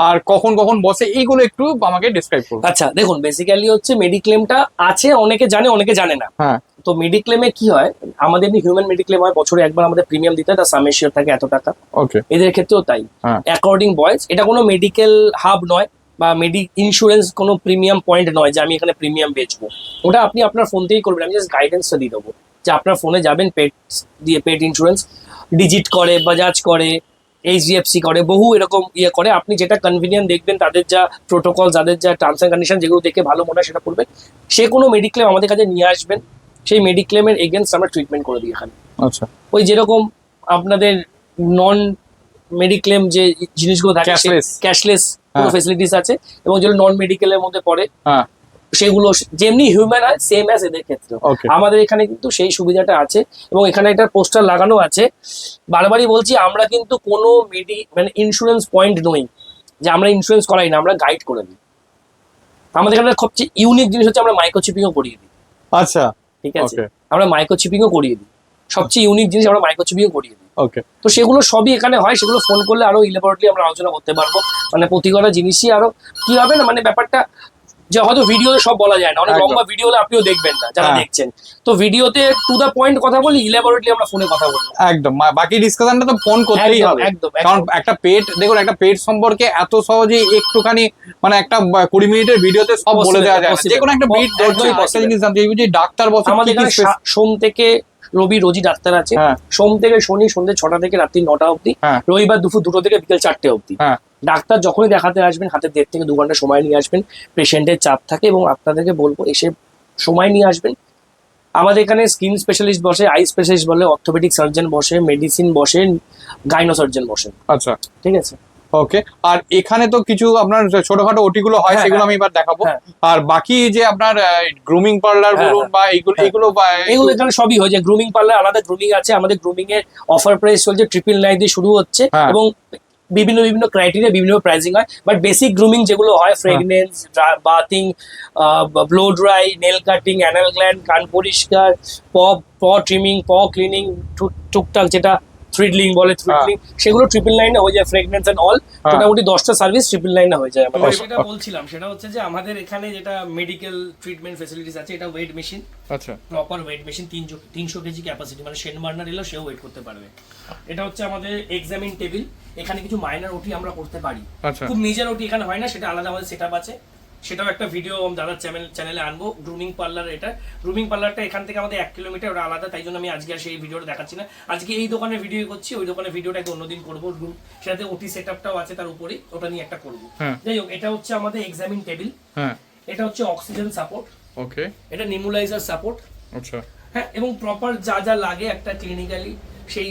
আর কখন কখন বসে, এইগুলো একটু আমাকে ডিসক্রাইব করুন। আচ্ছা দেখুন, বেসিক্যালি হচ্ছে মেডিক্লেমটা আছে, অনেকে জানে অনেকে জানে না। হ্যাঁ, তো মেডিক্লেমে কি হয়, আমাদের এমনি হিউম্যান মেডিক্লেম হয়, বছরে একবার আমাদের প্রিমিয়াম দিতে হয়, তার সামেশিওর থাকে এত টাকা, ওকে, এদের ক্ষেত্রেও তাই, হ্যাঁ, অ্যাকর্ডিং বয়েস। এটা কোনো মেডিকেল হাব নয় বা ইন্স্যুরেন্স কোনো প্রিমিয়াম পয়েন্ট নয় যে আমি এখানে প্রিমিয়াম বেচবো, ওটা আপনি আপনার ফোন থেকেই করবেন। আমি জাস্ট গাইডেন্সটা দিয়ে দেবো যে আপনার ফোনে যাবেন, পেট দিয়ে পেট ইন্স্যুরেন্স ডিজিট করে, বাজাজ করে, এইচডিএফসি করে, বহু এরকম করে, আপনি যেটা কনভিনিয়েন্ট দেখবেন, তাদের যা প্রোটোকল, তাদের যা টার্মস অ্যান্ড কন্ডিশন, যেগুলো দেখে ভালো মনে হয় সেটা করবেন। সে কোনো মেডিক্লেম আমাদের কাছে নিয়ে আসবেন, সেই মেডিক্লেমের এগেনস্ট আমরা ট্রিটমেন্ট করে দিই এখানে। আচ্ছা, ওই যেরকম আপনাদের নন মেডিক্লেম যে জিনিসগুলো থাকে, Cashless। ক্যাশলেস কোনো হ্যাঁ। ফেসিলিটিস আছে, এবং যেগুলো নন মেডিকেলের মধ্যে পড়ে, হ্যাঁ, সেগুলো যেমনি হিউম্যান হয় সেম অ্যাজ এদের ক্ষেত্রে ওকে, আমাদের এখানে কিন্তু সেই সুবিধাটা আছে। এবং এখানে একটা পোস্টার লাগানো আছে, বারবারই বলছি, আমরা কিন্তু কোনো মানে ইন্স্যুরেন্স পয়েন্ট নই যে আমরা ইন্স্যুরেন্স করাই না, আমরা গাইড করে দিই। আমাদের এখানে সবচেয়ে ইউনিক জিনিস হচ্ছে আমরা মাইক্রোচিপিংও করিয়ে দিই। আচ্ছা, ঠিক আছে, ওকে, আমরা মাইক্রোচিপিংও করিয়ে দিই, সবচেয়ে ইউনিক জিনিস আমরা মাইক্রোচিপিংও করিয়ে দিই। ওকে, তো সেগুলো সবই এখানে হয়, সেগুলো ফোন করলে আরো ইলেবরেটলি আমরা আলোচনা করতে পারবো, মানে প্রতি কটা জিনিসই আরো কি হবে না, মানে ব্যাপারটা যে হয়তো ভিডিওতে সব বলা যায় না, অনেক একদম। লম্বা ভিডিও হলে আপনিও দেখবেন না যারা হ্যাঁ। দেখছেন, তো ভিডিওতে টু দা পয়েন্ট কথা বলি, ইলেবরেটলি আমরা ফোনে কথা বলবো। একদম। বাকি ডিসকাশনটা তো ফোন করতেই একদম হবে, একদম কারণ একদম। একটা পেট, দেখুন একটা পেট সম্পর্কে এত সহজে একটুখানি মানে একটা 20 মিনিটের ভিডিওতে সব বলে Possible, দেওয়া যায় না। possible. যে কোনো একটা পেট একদমই ধরছে, একটা possible. জিনিস জানতে হবে যে ডাক্তার বসে আমাদের কি কি এখানে সোম থেকে রবি রোজই ডাক্তার আছে, হ্যাঁ, সোম থেকে শনি সন্ধ্যে 6টা থেকে রাত্রি 9টা অবধি, হ্যাঁ, রবিবার দুপুর 2টো থেকে বিকেল 4টে অবধি। হ্যাঁ, ডাক্তার যখনই দেখাতে আসবেন হাতে 1.5 থেকে 2 ঘন্টা সময় নিয়ে আসবেন, পেশেন্টের চাপ থাকে, এবং আপনাদেরকে বলবো এসে সময় নিয়ে আসবেন। আমাদের এখানে স্কিন স্পেশালিস্ট বসে, আই স্পেশালিস্ট বলে, অর্থোপেডিক সার্জন বসে, মেডিসিন বসে, গাইনো সার্জন বসে। আচ্ছা, ঠিক আছে, ওকে। আর এখানে তো কিছু আপনার ছোটখাটো ওটি গুলো হয়, হ্যাঁ, সেগুলো হ্যাঁ। আমি এবার দেখাবো। হ্যাঁ। আর বাকি যে আপনার গ্রুমিং পার্লার হ্যাঁ, বলুন বা এইগুলো হ্যাঁ। এগুলো এগুলো এখানে সবই হয়, যে গ্রুমিং পার্লার আলাদা গ্রুমিং আছে, আমাদের গ্রুমিং এর অফার প্রাইস চলছে 999 দিয়ে শুরু হচ্ছে, হ্যাঁ। এবং বিভিন্ন বিভিন্ন ক্রাইটেরিয়া বিভিন্ন প্রাইসিং হয়, বাট বেসিক গ্রুমিং যেগুলো হয়, fragrance, bathing, blow dry, nail cutting, anal gland, কান পরিষ্কার, প ট্রিমিং, ক্লিনিং, টুকটাক যেটা থ্রিডলিং বলে, থ্রিডলিং, সেগুলো 999 হয়ে যায়। ফ্রেগনেন্স এন্ড অল মোটামুটি 10টা সার্ভিস 999 হয়ে যায়। আচ্ছা। যেটা বলছিলাম সেটা হচ্ছে যে আমাদের এখানে যেটা মেডিকেল ট্রিটমেন্ট ফেসিলিটিস আছে, এটা ওয়েট মেশিন, আচ্ছা, proper weight machine, 300 KG capacity, মানে শেন বার্নার এলেও সেও ওয়েট করতে পারবে। এটা হচ্ছে আমাদের এক্সামিন টেবিল, এখানে কিছু মাইনার ওটি আমরা করতে পারি, আচ্ছা, খুব মেজর ওটি এখানে হয় না, সেটা আলাদা আমাদের সেটআপ আছে, সেটাও একটা ভিডিও দাদার চ্যানেলে আনবো। গ্রুমিং পার্লার, এটা গ্রুমিং পার্লারটা এখান থেকে আমাদের 1 কিলোমিটার, ওটা আলাদা, তাই জন্য আমি আজকে আর সেই ভিডিওটা দেখাচ্ছি না। আজকে এই দোকানের ভিডিও করছি, ওই দোকানের ভিডিওটা একটু অন্যদিন করবো। সেটাতে ওটি সেটআপটাও আছে তার উপরেই, ওটা নিয়ে একটা করবো। যাই হোক, এটা হচ্ছে আমাদের এক্সামিন টেবিল, এটা হচ্ছে অক্সিজেন সাপোর্ট, ওকে, এটা নেমুলাইজার সাপোর্ট, আচ্ছা, হ্যাঁ, এবং প্রপার যা যা লাগে একটা ক্লিনিক্যালি, সেই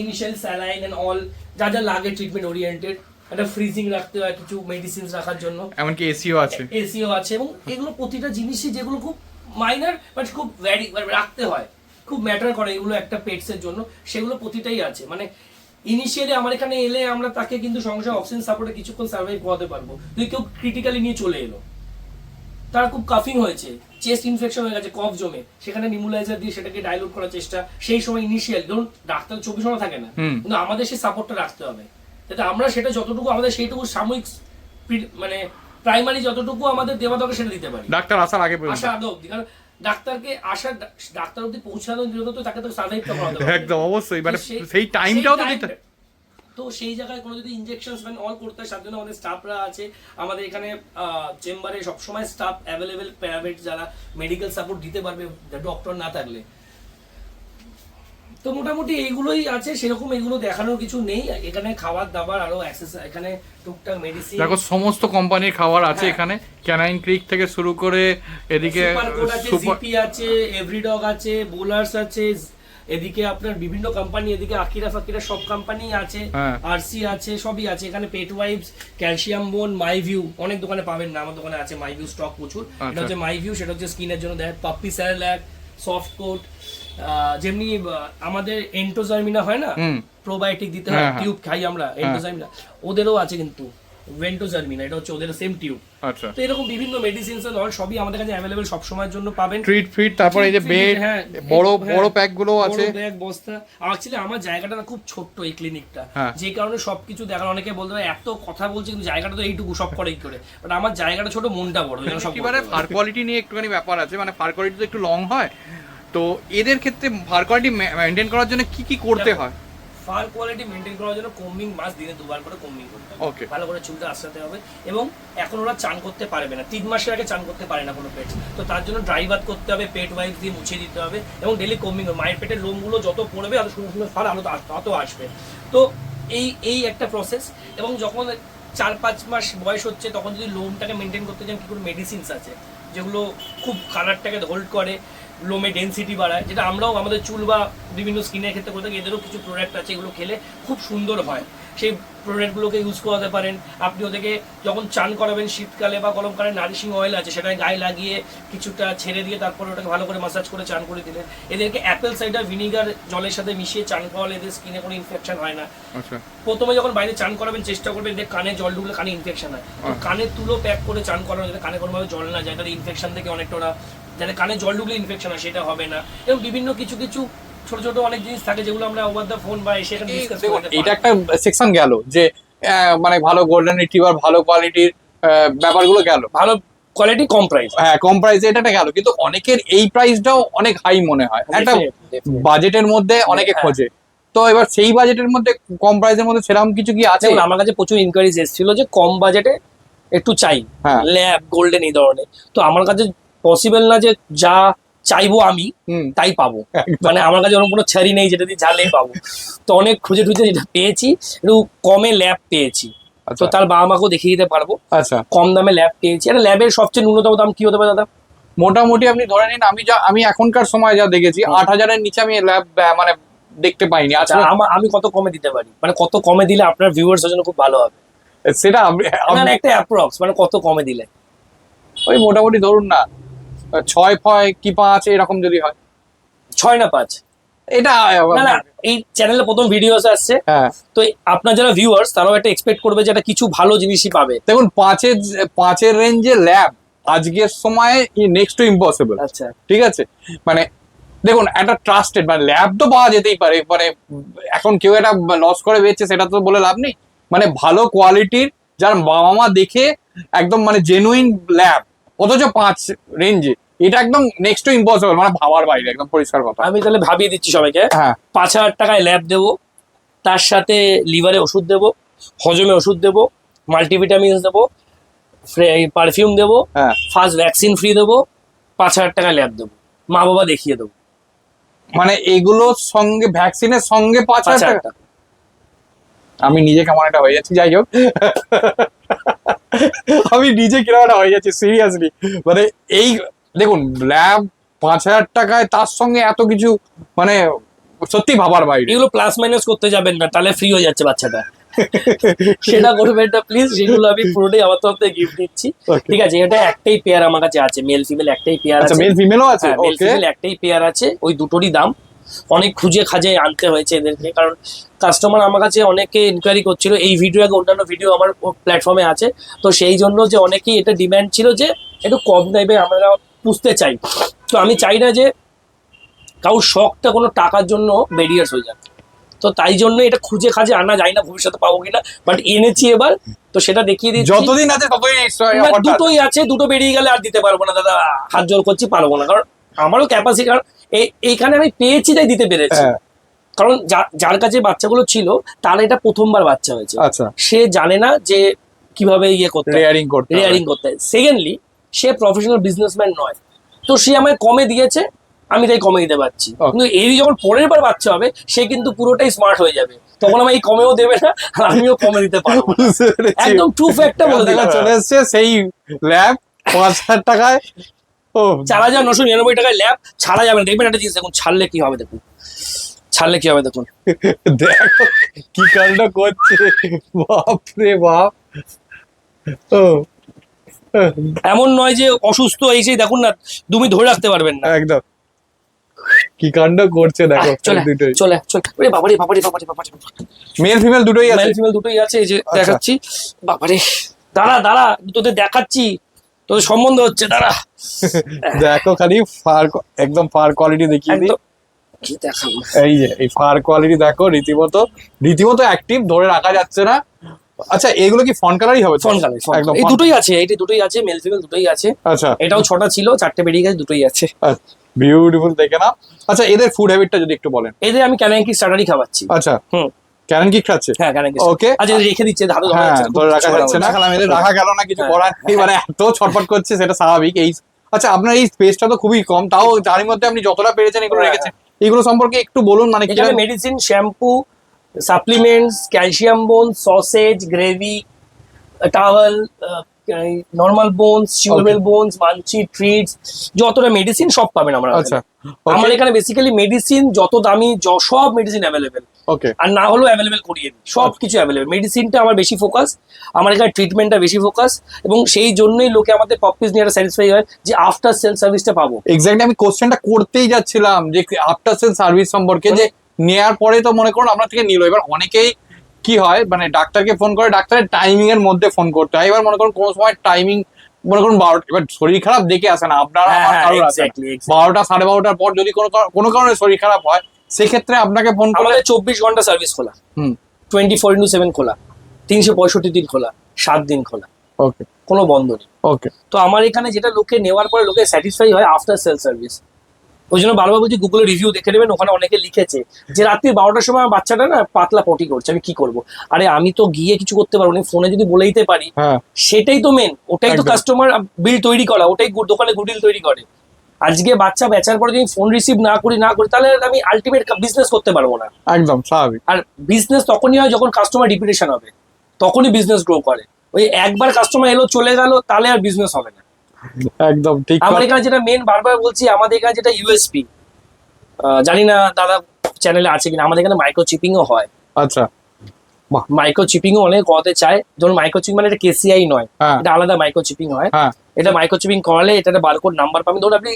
ইনিশিয়াল স্যালাইন এন্ড অল যা যা লাগে ট্রিটমেন্ট ওরিয়েন্টেড, একটা ফ্রিজিং রাখতে হয় কিছু মেডিসিনস রাখার জন্য, এমনকি এসিও আছে, এসিও আছে, এবং এগুলো প্রতিটা জিনিসই যেগুলো খুব মাইনার বাট খুব রাখতে হয়, খুব ম্যাটার করে এগুলো একটা পেটস এর জন্য, সেগুলো প্রতিটাই আছে। মানে ইনিশিয়ালি আমার এখানে এলে আমরা তাকে কিন্তু সঙ্গে সঙ্গে অক্সিজেন সাপোর্টে কিছুক্ষণ সার্ভাইভ করাতে পারবো। যদি কেউ ক্রিটিক্যালি নিয়ে চলে এলো, তার খুব কাফিং হয়েছে, চেস্ট ইনফেকশন হয়ে গেছে, কফ জমে, সেখানে নিমুলাইজার দিয়ে সেটাকে ডাইলুট করার চেষ্টা, সেই সময় ইনিশিয়াল, ধরুন ডাক্তার 24 ঘন্টা থাকে না, কিন্তু আমাদের সেই সাপোর্টটা রাখতে হবে, যাতে আমরা সেটা যতটুকু আমাদের সেইটুকু সাময়িক মানে প্রাইমারি যতটুকু আমাদের দেওয়া দরকার সেটা দিতে পারি ডাক্তার আসার আগে পর্যন্ত, আসার আগে অবধি। কারণ ডাক্তারকে ডাক্তার অবধি পৌঁছানোর জন্য তো তাকে তো সার্ভাইভটা করাতে হবে, একদম অবশ্যই, মানে সেই টাইমটাও তো দিতে। তো সেই জায়গায় কোনো যদি ইনজেকশনস মানে অল করতে হয়, তার জন্য আমাদের স্টাফরা আছে। আমাদের এখানে চেম্বারে সবসময় স্টাফ অ্যাভেলেবেল, প্রাইভেট যারা মেডিকেল সাপোর্ট দিতে পারবে ডক্টর না থাকলে। তো মোটামুটি এইগুলোই আছে, সেরকম এগুলো দেখানোর কিছু নেই। এখানে খাবার দাবার আরো অ্যাক্সেস, এখানে টুকটাক মেডিসিন, দেখো সমস্ত কোম্পানির খাবার আছে এখানে, ক্যানাইন ক্রিক থেকে শুরু করে এদিকে জিপি আছে, এভরিডগ আছে, বোলার্স আছে, এদিকে আপনার বিভিন্ন কোম্পানি, এদিকে আকিরা ফাকিরা সব কোম্পানি আছে, আরসি আছে, সবই আছে এখানে। পেট ওয়াইপস, ক্যালসিয়াম বোন, মাই ভিউ, অনেক দোকানে পাবেন না, আমার দোকানে আছে মাই ভিউ স্টক প্রচুর। এটা হচ্ছে মাই ভিউ, সেটা হচ্ছে স্কিনের জন্য দেয়। পাপ্পি স্যালাক, সফট কোট, যেমনি আমাদের এন্টোজার্মিনা হয় না, প্রোবায়োটিক দিতে হয়, টিউব খাই আমরা এন্টোজার্মিনা, ওদেরও আছে কিন্তু ভেন্টোজার্মিনা, এটা হচ্ছে ওদের সেম টিউব। আচ্ছা, তো এরকম বিভিন্ন মেডিসিনস এন্ড অল সবই আমাদের কাছে अवेलेबल সব সময়ের জন্য পাবেন। ট্রিট ফিট, তারপর এই যে বেড, বড় বড় প্যাক গুলো আছে, বড় ব্যাগ বস্তা। অ্যাকচুয়ালি আমার জায়গাটা না খুব ছোট্ট, এই ক্লিনিকটা, যে কারণে সবকিছু দেখার, অনেকে বলতে পারে এত কথা বলছে কিন্তু জায়গাটা তো এইটুকু, সব করে করে, বাট আমার জায়গাটা ছোট, মনটা বড়, যেন সব। এবারে ফার কোয়ালিটি নিয়ে একটুখানি ব্যাপার আছে, মানে ফার কোয়ালিটি তো একটু লং হয়, তো এদের ক্ষেত্রে ফার কোয়ালিটি মেইনটেইন করার জন্য কি কি করতে হয়? ফার কোয়ালিটি মেইনটেইন করার জন্য কোম্বিং মাস দিনে 2 বার করে কোম্বিং করতে হবে, ওকে, ভালো করে চুলটা আঁচড়াতে হবে। এবং এখন ওরা চান করতে পারবে না, 3 মাসের আগে চান করতে পারে না কোনো পেট, তো তার জন্য ড্রাই বাথ করতে হবে, পেট ওয়াইপ দিয়ে মুছে দিতে হবে, এবং ডেলি কোম্বিং। মায়ের পেটের লোমগুলো যত পড়বে আরো সুন্দর সুন্দর ফার আলো তত আসবে। তো এই একটা প্রসেস। এবং যখন 4-5 মাস বয়স হচ্ছে, তখন যদি লোমটাকে মেনটেন করতে চান, কি করে মেডিসিনস আছে যেগুলো খুব কালারটাকে হোল্ড করে, লোমে ডেনসিটি বাড়ায়, যেটা আমরাও আমাদের চুল বা বিভিন্ন স্কিনের ক্ষেত্রে করে থাকি। এদেরও কিছু প্রোডাক্ট আছে, এগুলো খেলে খুব সুন্দর হয়, সেই প্রোডাক্টগুলোকে ইউজ করাতে পারেন। আপনি ওদেরকে যখন চান করাবেন শীতকালে বা গরমকালে, নারিশিং অয়েল আছে, সেটা গায়ে লাগিয়ে কিছুটা ছেড়ে দিয়ে তারপরে ওটাকে ভালো করে মাসাজ করে চান করে দিলেন। এদেরকে অ্যাপেল সাইডার ভিনিগার জলের সাথে মিশিয়ে চান করালে এদের স্কিনে কোনো ইনফেকশন হয় না। প্রথমে যখন বাইরে চান করাবেন চেষ্টা করবেন এদের কানে জল ঢুকলে কানে ইনফেকশন হয়, কানের তুলো প্যাক করে চান করানো, যাতে কানে কোনোভাবে জল না যায়, তাদের ইনফেকশন থেকে অনেকটা ওরা, যাতে কানে জল ঢুকলে ইনফেকশন হয় সেটা হবে না। এবং বিভিন্ন কিছু কিছু ছোট ছোট অনেক জিনিস থাকে যেগুলো আমরা ওভার দ্য ফোন বা এসে এখানে ডিসকাস করতে পারি। এটা একটা সেকশন গেল যে মানে ভালো গোল্ডেন রিট্রিভার, ভালো কোয়ালিটির ব্যাপারগুলো গেল, ভালো কোয়ালিটি, কম প্রাইস, হ্যাঁ কম প্রাইসে, এটা গেল। কিন্তু অনেকের এই প্রাইসটাও অনেক হাই মনে হয়, একটা বাজেটের মধ্যে অনেকে খোঁজে। তো এবার সেই বাজেটের মধ্যে, কম প্রাইসের মধ্যে সেরকম কিছু কি আছে? আমার কাছে প্রচুর ইনকোয়ারিজ এসেছিল যে কম বাজেটে একটু চাই, ল্যাব গোল্ডেন এই ধরনের। তো আমার কাছে পসিবল না যে যা চাইবো আমি তাই পাবো, মানে আমার কাছে ওরকম কোনো ছাড়ি নেই যেটা দিয়ে ঝালেই পাবো। তো অনেক খুঁজে খুঁজে যেটা পেয়েছি, একটু কমে ল্যাব পেয়েছি, তো তার বাবা মাকেও দেখিয়ে দিতে পারবো। আচ্ছা, কম দামে ল্যাব পেয়েছি। একটা ল্যাবের সবচেয়ে ন্যূনতম দাম কি হতে পারে দাদা? মোটামুটি আপনি ধরে নিন, আমি এখনকার সময় যা দেখেছি 8,000-এর নিচে আমি ল্যাব মানে দেখতে পাইনি। আচ্ছা, আমি কত কমে দিতে পারি, মানে কত কমে দিলে আপনার ভিউয়ার্স এর জন্য খুব ভালো হবে সেটা একটা অ্যাপ্রক্স, মানে কত কমে দিলে? ওই মোটামুটি ধরুন না 6 কি 5 এরকম যদি হয়। 6 না 5? এটা না, এই চ্যানেলে প্রথম ভিডিওস আসছে, তো আপনার যারা ভিউয়ার্স তারাও একটা এক্সপেক্ট করবে যে এটা কিছু ভালো জিনিসই পাবে। দেখুন 5-এর রেঞ্জে ল্যাব আজকের সময়ে নেক্সট টু ইম্পসিবল। আচ্ছা, ঠিক আছে, মানে দেখুন একটা ট্রাস্টেড, মানে ল্যাব তো পাওয়া যেতেই পারে, মানে এখন কেউ এটা লস করে বেচছে সেটা তো বলে লাভ নেই। মানে ভালো কোয়ালিটির, যার বাবা মা দেখে একদম মানে জেনুইন ল্যাব, অথচ 5 রেঞ্জে, এটা একদম নেক্সট টু ইম্পসিবল, মানে ভাবার বাইরে, একদম পরিষ্কার কথা। আমি তাহলে ভাবিয়ে দিচ্ছি সবাইকে, 5,000 টাকায় ল্যাব দেবো, তার সাথে লিভারে ওষুধ দেবো, হজমে ওষুধ দেবো, মাল্টিভিটামিনস দেবো, পারফিউম দেবো, হ্যাঁ ফার্স্ট ভ্যাকসিন ফ্রি দেবো, 5,000 টাকা ল্যাব দেবো, মা বাবা দেখিয়ে দেবো। মানে এগুলোর সঙ্গে ভ্যাকসিনের সঙ্গে 5,000 5,000 টাকা? টাকা। আমি নিজে কেমন একটা হয়ে যাচ্ছি, যাই হোক আমি নিজে কিরকম একটা হয়ে যাচ্ছি সিরিয়াসলি। মানে এই দেখুন ল্যাব 5,000 টাকায়, তার সঙ্গে এত কিছু, মানে সত্যি ভাবার বাইরে। এগুলো প্লাস মাইনাস করতে যাবেন না, তাহলে ফ্রি হয়ে যাচ্ছে বাচ্চাটা। সেটা করবেন না প্লিজ, সেগুলো আমি পুরোটাই আমার তরফ থেকে গিফট দিচ্ছি। Okay. ঠিক আছে, এটা একটাই পেয়ার আমার কাছে আছে, মেল ফিমেল একটাই পেয়ার আচ্ছা আছে। মেল ফিমেলও আছে? হ্যাঁ, মেল ওকে ফিমেল একটাই পেয়ার আছে, ওই দুটোরই দাম। অনেক খুঁজে খাজে আনতে হয়েছে এদেরকে, কারণ কাস্টমার আমার কাছে অনেকে ইনকোয়ারি করছিল। এই ভিডিও আগে অন্যান্য ভিডিও আমার প্ল্যাটফর্মে আছে, তো সেই জন্য যে অনেকেই এটা ডিমান্ড ছিল যে একটু কম দামে আমরা পুষতে চাই। তো আমি চাই না যে কারোর শখটা কোনো টাকার জন্য বেরিয়ার্স হয়ে যাবে, তো তাই জন্য এটা খুঁজে খাজে আনা যায় না, ভবিষ্যতে পাবো কিনা, বাট এনেছি এবার, তো সেটা দেখিয়ে দিচ্ছি। যতদিন আছে ততদিন নিশ্চয়ই এবার offer টা আছে। দুটোই আছে, দুটো বেরিয়ে গেলে আর দিতে পারবো না দাদা, হাত জোর করছি, পারবো না, কারণ আমারও ক্যাপাসিটি, কারণ এইখানে আমি পেয়েছি তাই দিতে পেরেছি। হ্যাঁ, কারণ যার কাছে বাচ্চাগুলো ছিল তার এটা প্রথমবার বাচ্চা হয়েছে, আচ্ছা সে জানে না যে কিভাবে ইয়ে করতে রেয়ারিং করতে হবে। রেয়ারিং করতে হয়। সেকেন্ডলি সে প্রফেশনাল বিজনেসম্যান নয়, তো সে আমায় কমে দিয়েছে, আমি তাই কমে দিতে পারছি। Okay. কিন্তু এই যখন পরের বার বাচ্চা হবে, সে কিন্তু পুরোটাই স্মার্ট হয়ে যাবে, তখন আমায় এই কমেও দেবে না, আর আমিও কমে দিতে পারবো না। বুঝতে পেরেছি। একদম ট্রু ফ্যাক্টটা বলে দেখা দিলাম। চলে এসছে সেই ল্যাব 5,000 টাকায়। ও 4,999 টাকায় ল্যাব ছাড়া যাবে না। দেখবেন একটা জিনিস, দেখুন ছাড়লে কি হবে, দেখুন ছাড়লে কি হবে, দেখুন দেখো কি কাণ্ড করছে, বাপ রে বাপ। ও এমন নয় যে অসুস্থ এই সেই, দেখুন না, তুমি ধরে রাখতে পারবেন না। একদম কি কাণ্ড করছে দেখো চলে দুটোই। চলে চলে, ওরে বাবারে বাবারে বাবারে বাবারে, মেল ফিমেল দুটোই আছে? মেল ফিমেল দুটোই আছে, এই যে আচ্ছা। দেখাচ্ছি। বাবারে দাঁড়া দাঁড়া, তোদের দেখাচ্ছি, তোদের সম্বন্ধ হচ্ছে, দাঁড়া। দেখো খালি ফার, একদম ফার কোয়ালিটি দেখিয়ে দিই। একদম কি দেখাবো, এই যে এই ফার কোয়ালিটি দেখো, রীতিমতো অ্যাক্টিভ, ধরে রাখা যাচ্ছে না। আচ্ছা এগুলো কি ফন কালারই হবে তো? ফোন কালার, একদম এই fawn- দুটোই আছে, এইটি দুটোই আছে, মেল ফিমেল দুটোই আছে। আচ্ছা এটাও 6টা ছিল, 4টে বেরিয়ে গেছে, দুটোই আছে। বিউটিফুল, দেখে নাও। আচ্ছা এদের ফুড হ্যাবিটটা যদি একটু বলেন। এদের আমি ক্যানাকি স্টার্টারই খাওয়াচ্ছি। আচ্ছা হুম, ক্যানন কি খাচ্ছে? হ্যাঁ ক্যানাকি। Okay. আচ্ছা রেখে দিচ্ছে, ধারে ধরা হ্যাঁ যাচ্ছে না, ধরে রাখা কিছু যাচ্ছে না, করা কারণ এদের রাখা গেল না, কিছু হ্যাঁ। করার নেই, মানে এত ছটফট করছে সেটা স্বাভাবিক। এই আচ্ছা আপনার এই স্পেসটা তো খুবই কম, তাও যার মধ্যে আপনি যতটা পেরেছেন এগুলো হ্যাঁ। রেখেছেন, এগুলো সম্পর্কে একটু বলুন। মানে কি এখানে medicine, shampoo, supplements, calcium bone, sausage, gravy, towel, normal bones, chewable bones, munchy, treats, যতটা মেডিসিন সব পাবেন আমার আচ্ছা কাছে। আমার এখানে বেসিক্যালি মেডিসিন যত দামি সব মেডিসিন অ্যাভেলেবেল, ওকে আর না হলেও অ্যাভেলেবেল করিয়ে দিই, সব কিছু অ্যাভেলেবেল। মেডিসিনটা আমার বেশি ফোকাস, আমার এখানে ট্রিটমেন্টটা বেশি ফোকাস, এবং সেই জন্যই লোকে আমাদের পপিস নিয়ে স্যাটিসফাই হয় যে আফটার সেল সার্ভিসটা পাবো। এক্স্যাক্টলি আমি কোশ্চেনটা করতেই যাচ্ছিলাম যে আফটার সেল সার্ভিস সম্পর্কে, যে নেয়ার পরে তো মনে করুন আপনার থেকে নিল, এবার অনেকেই কি হয় মানে ডাক্তারকে ফোন করে, ডাক্তারের টাইমিং এর মধ্যে ফোন করতে হয়। এবার মনে করুন কোনো সময় টাইমিং মনে করুন 12টা, এবার শরীর খারাপ দেখে আসে না আপনার, আমার কারোর আসে না। এক্স্যাক্টলি। 12টা 12:30টার পর যদি কোনো কারণে শরীর খারাপ হয়, সেক্ষেত্রে আপনাকে ফোন করলে আমাদের 24 ঘন্টা সার্ভিস খোলা, হুম 24x7 খোলা, 365 দিন খোলা, 7 দিন খোলা, ওকে কোনো বন্ধ নেই। ওকে তো আমার এখানে যেটা লোকে নেওয়ার পরে লোকে স্যাটিসফাই হয় আফটার সেল সার্ভিস। ওই জন্য বারবার বলছি গুগলে রিভিউ দেখে নেবেন, ওখানে অনেকে লিখেছে যে রাত্রি 12টার সময় আমার বাচ্চাটা না পাতলা পটি করছে, আমি কি করব। আরে আমি তো গিয়ে কিছু করতে পারবো না, ফোনে যদি বলে দিতে পারি, হ্যাঁ সেটাই তো মেন, ওটাই তো একদম। কাস্টমার বিল তৈরি করা, ওটাই দোকানে গুডউইল তৈরি করে। আজকে বাচ্চা বেচার পরে যদি ফোন রিসিভ না করি তাহলে আমি আলটিমেট বিজনেস করতে পারবো না। একদম স্বাভাবিক। আর বিজনেস তখনই হয় যখন কাস্টমার রিপিটেশন হবে, তখনই বিজনেস গ্রো করে। ওই একবার কাস্টমার এলো চলে গেল, তাহলে আর বিজনেস হবে না। একদম ঠিক আমার কথা। এখানে যেটা মেন, বারবার বলছি, আমাদের এখানে যেটা ইউএসপি, জানি না দাদা চ্যানেলে আছে কিনা, আমাদের এখানে মাইক্রো চিপিংও হয়। আচ্ছা মাইক্রো চিপিংও অনেক করাতে চায়, ধরুন মাইক্রো চিপিং মানে এটা কেসিআই নয়, হ্যাঁ এটা আলাদা মাইক্রো চিপিং হয়। হ্যাঁ এটা মাইক্রো চিপিং করালে এটা বারকোড নাম্বার পাবেন, ধরুন আপনি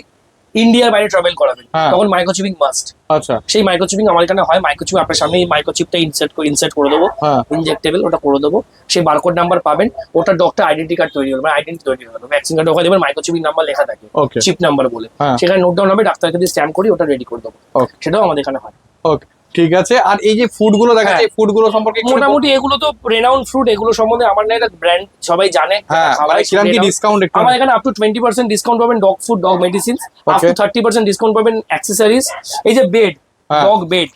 ইন্ডিয়ার বাইরে ট্রাভেল করাবেন, হ্যাঁ। তখন মাইক্রো চিপিং মাস্ট। আচ্ছা সেই মাইক্রো চিপিং আমার এখানে হয়। মাইক্রো চিপিং আপনার সামনে মাইক্রো চিপটা ইনসার্ট করে দেবো, হ্যাঁ ইনজেক্টেবল, ওটা করে দেবো, সেই বারকোড নাম্বার পাবেন, ওটা ডক্টর আইডেন্টি কার্ড তৈরি হবে, মানে আইডেন্টি তৈরি হবে, ভ্যাকসিন কার্ড ওখানে দেবেন, মাইক্রো চিপিং নাম্বার লেখা থাকে, ওকে চিপ নাম্বার বলে, হ্যাঁ সেখানে নোট ডাউন হবে, ডাক্তারকে দিয়ে স্ট্যাম্প করি ওটা রেডি করে দেবো, ওকে সেটাও আমাদের এখানে হয়। ওকে ঠিক আছে। আর এই যে ফুড গুলো দেখাচ্ছে, হ্যাঁ। এই ফুড গুলো সম্পর্কে একটু মোটামুটি এগুলো তো রেনাউন্ড ফ্রুট, এগুলো সম্বন্ধে আমার না এটা ব্র্যান্ড সবাই জানে, হ্যাঁ খাবারে মানে কিরকম কি renowned। ডিসকাউন্ট একটু? আমার এখানে আপ টু 20% ডিসকাউন্ট পাবেন dog food, dog medicine, up to 30% discount পাবেন অ্যাক্সেসরিজ। এই যে বেড, হ্যাঁ। ডগ বেড,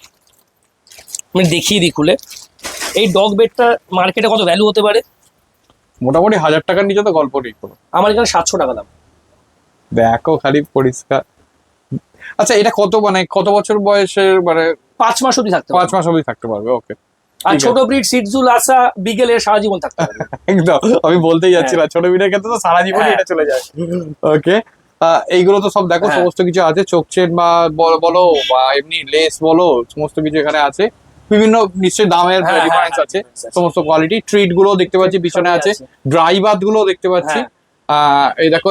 আমি দেখিয়ে দিই খুলে। এই ডগ বেডটা মার্কেটে কত ভ্যালু হতে পারে? মোটামুটি 1000 টাকার নিচে তো গল্প নেই কোনো। আমার এখানে 700 টাকা দাম। দেখো খালি পরিষ্কার। আচ্ছা এটা কত বছর বয়সের 5 মাস অবধি থাকতে 5 মাস অবধি থাকতে পারবে? ওকে আর ঠিক ছোট ব্রিড সিটজু লাসা বিগেল এর সারা জীবন থাকতে পারবে। একদম, আমি বলতেই যাচ্ছিলাম ছোট বিটের ক্ষেত্রে তো সারা জীবনই হ্যাঁ। এটা চলে যায়। ওকে এইগুলো তো সব দেখো হ্যাঁ। সমস্ত কিছু আছে, চোখ চেন বা বলো বা এমনি লেস বলো, সমস্ত কিছু এখানে আছে। বিভিন্ন নিশ্চয়ই দামের হ্যাঁ, ডিফারেন্স হ্যাঁ, আছে, difference আছে। সমস্ত কোয়ালিটি। ট্রিট গুলো দেখতে পাচ্ছি পিছনে সবই আছে, আছে। ড্রাই বাথ গুলো দেখতে পাচ্ছি। হ্যাঁ। এই দেখো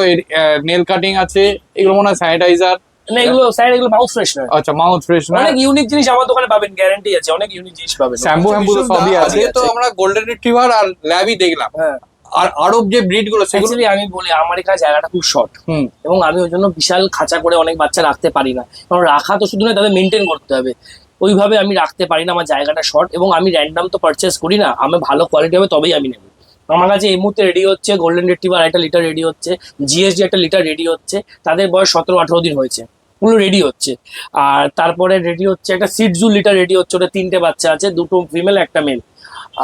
নেল কাটিং আছে, এগুলো মনে হয় স্যানিটাইজার। না এগুলো স্যার এগুলো মাউথ ফ্রেশনার। আচ্ছা মাউথ ফ্রেশনার, অনেক ইউনিক জিনিস আমার দোকানে পাবেন, গ্যারান্টি আছে, অনেক ইউনিক জিনিস পাবেন। শ্যাম্পু হ্যাম্পু তো সবই আছে। আজকে তো আমরা গোল্ডেন রিট্রিভার আর ল্যাবই দেখলাম, হ্যাঁ আর আরব যে ব্রিড গুলো সেগুলো। অ্যাকচুয়ালি আমি বলি আমার এখানে জায়গাটা খুব শর্ট, হুম এবং আমি ওই জন্য বিশাল খাঁচা করে অনেক বাচ্চা রাখতে পারি না, কারণ রাখা তো শুধু নয়, তাদের মেনটেন করতে হবে। ওইভাবে আমি রাখতে পারি না, আমার জায়গাটা শর্ট, এবং আমি র্যান্ডাম তো পারচেস করি না, আমি ভালো কোয়ালিটি হবে তবেই আমি নেব। আমার কাছে এই মুহূর্তে রেডি হচ্ছে গোল্ডেন রিট্রিভার 1 লিটার রেডি হচ্ছে, জিএসডি 1 লিটার রেডি হচ্ছে, তাদের বয়স 17-18 দিন হয়েছে, পুরো রেডি হচ্ছে। আর তারপরে রেডি হচ্ছে একটা সিটজু লিটার রেডি হচ্ছে, ওটা 3টে বাচ্চা আছে, 2টো ফিমেল 1টা মেল।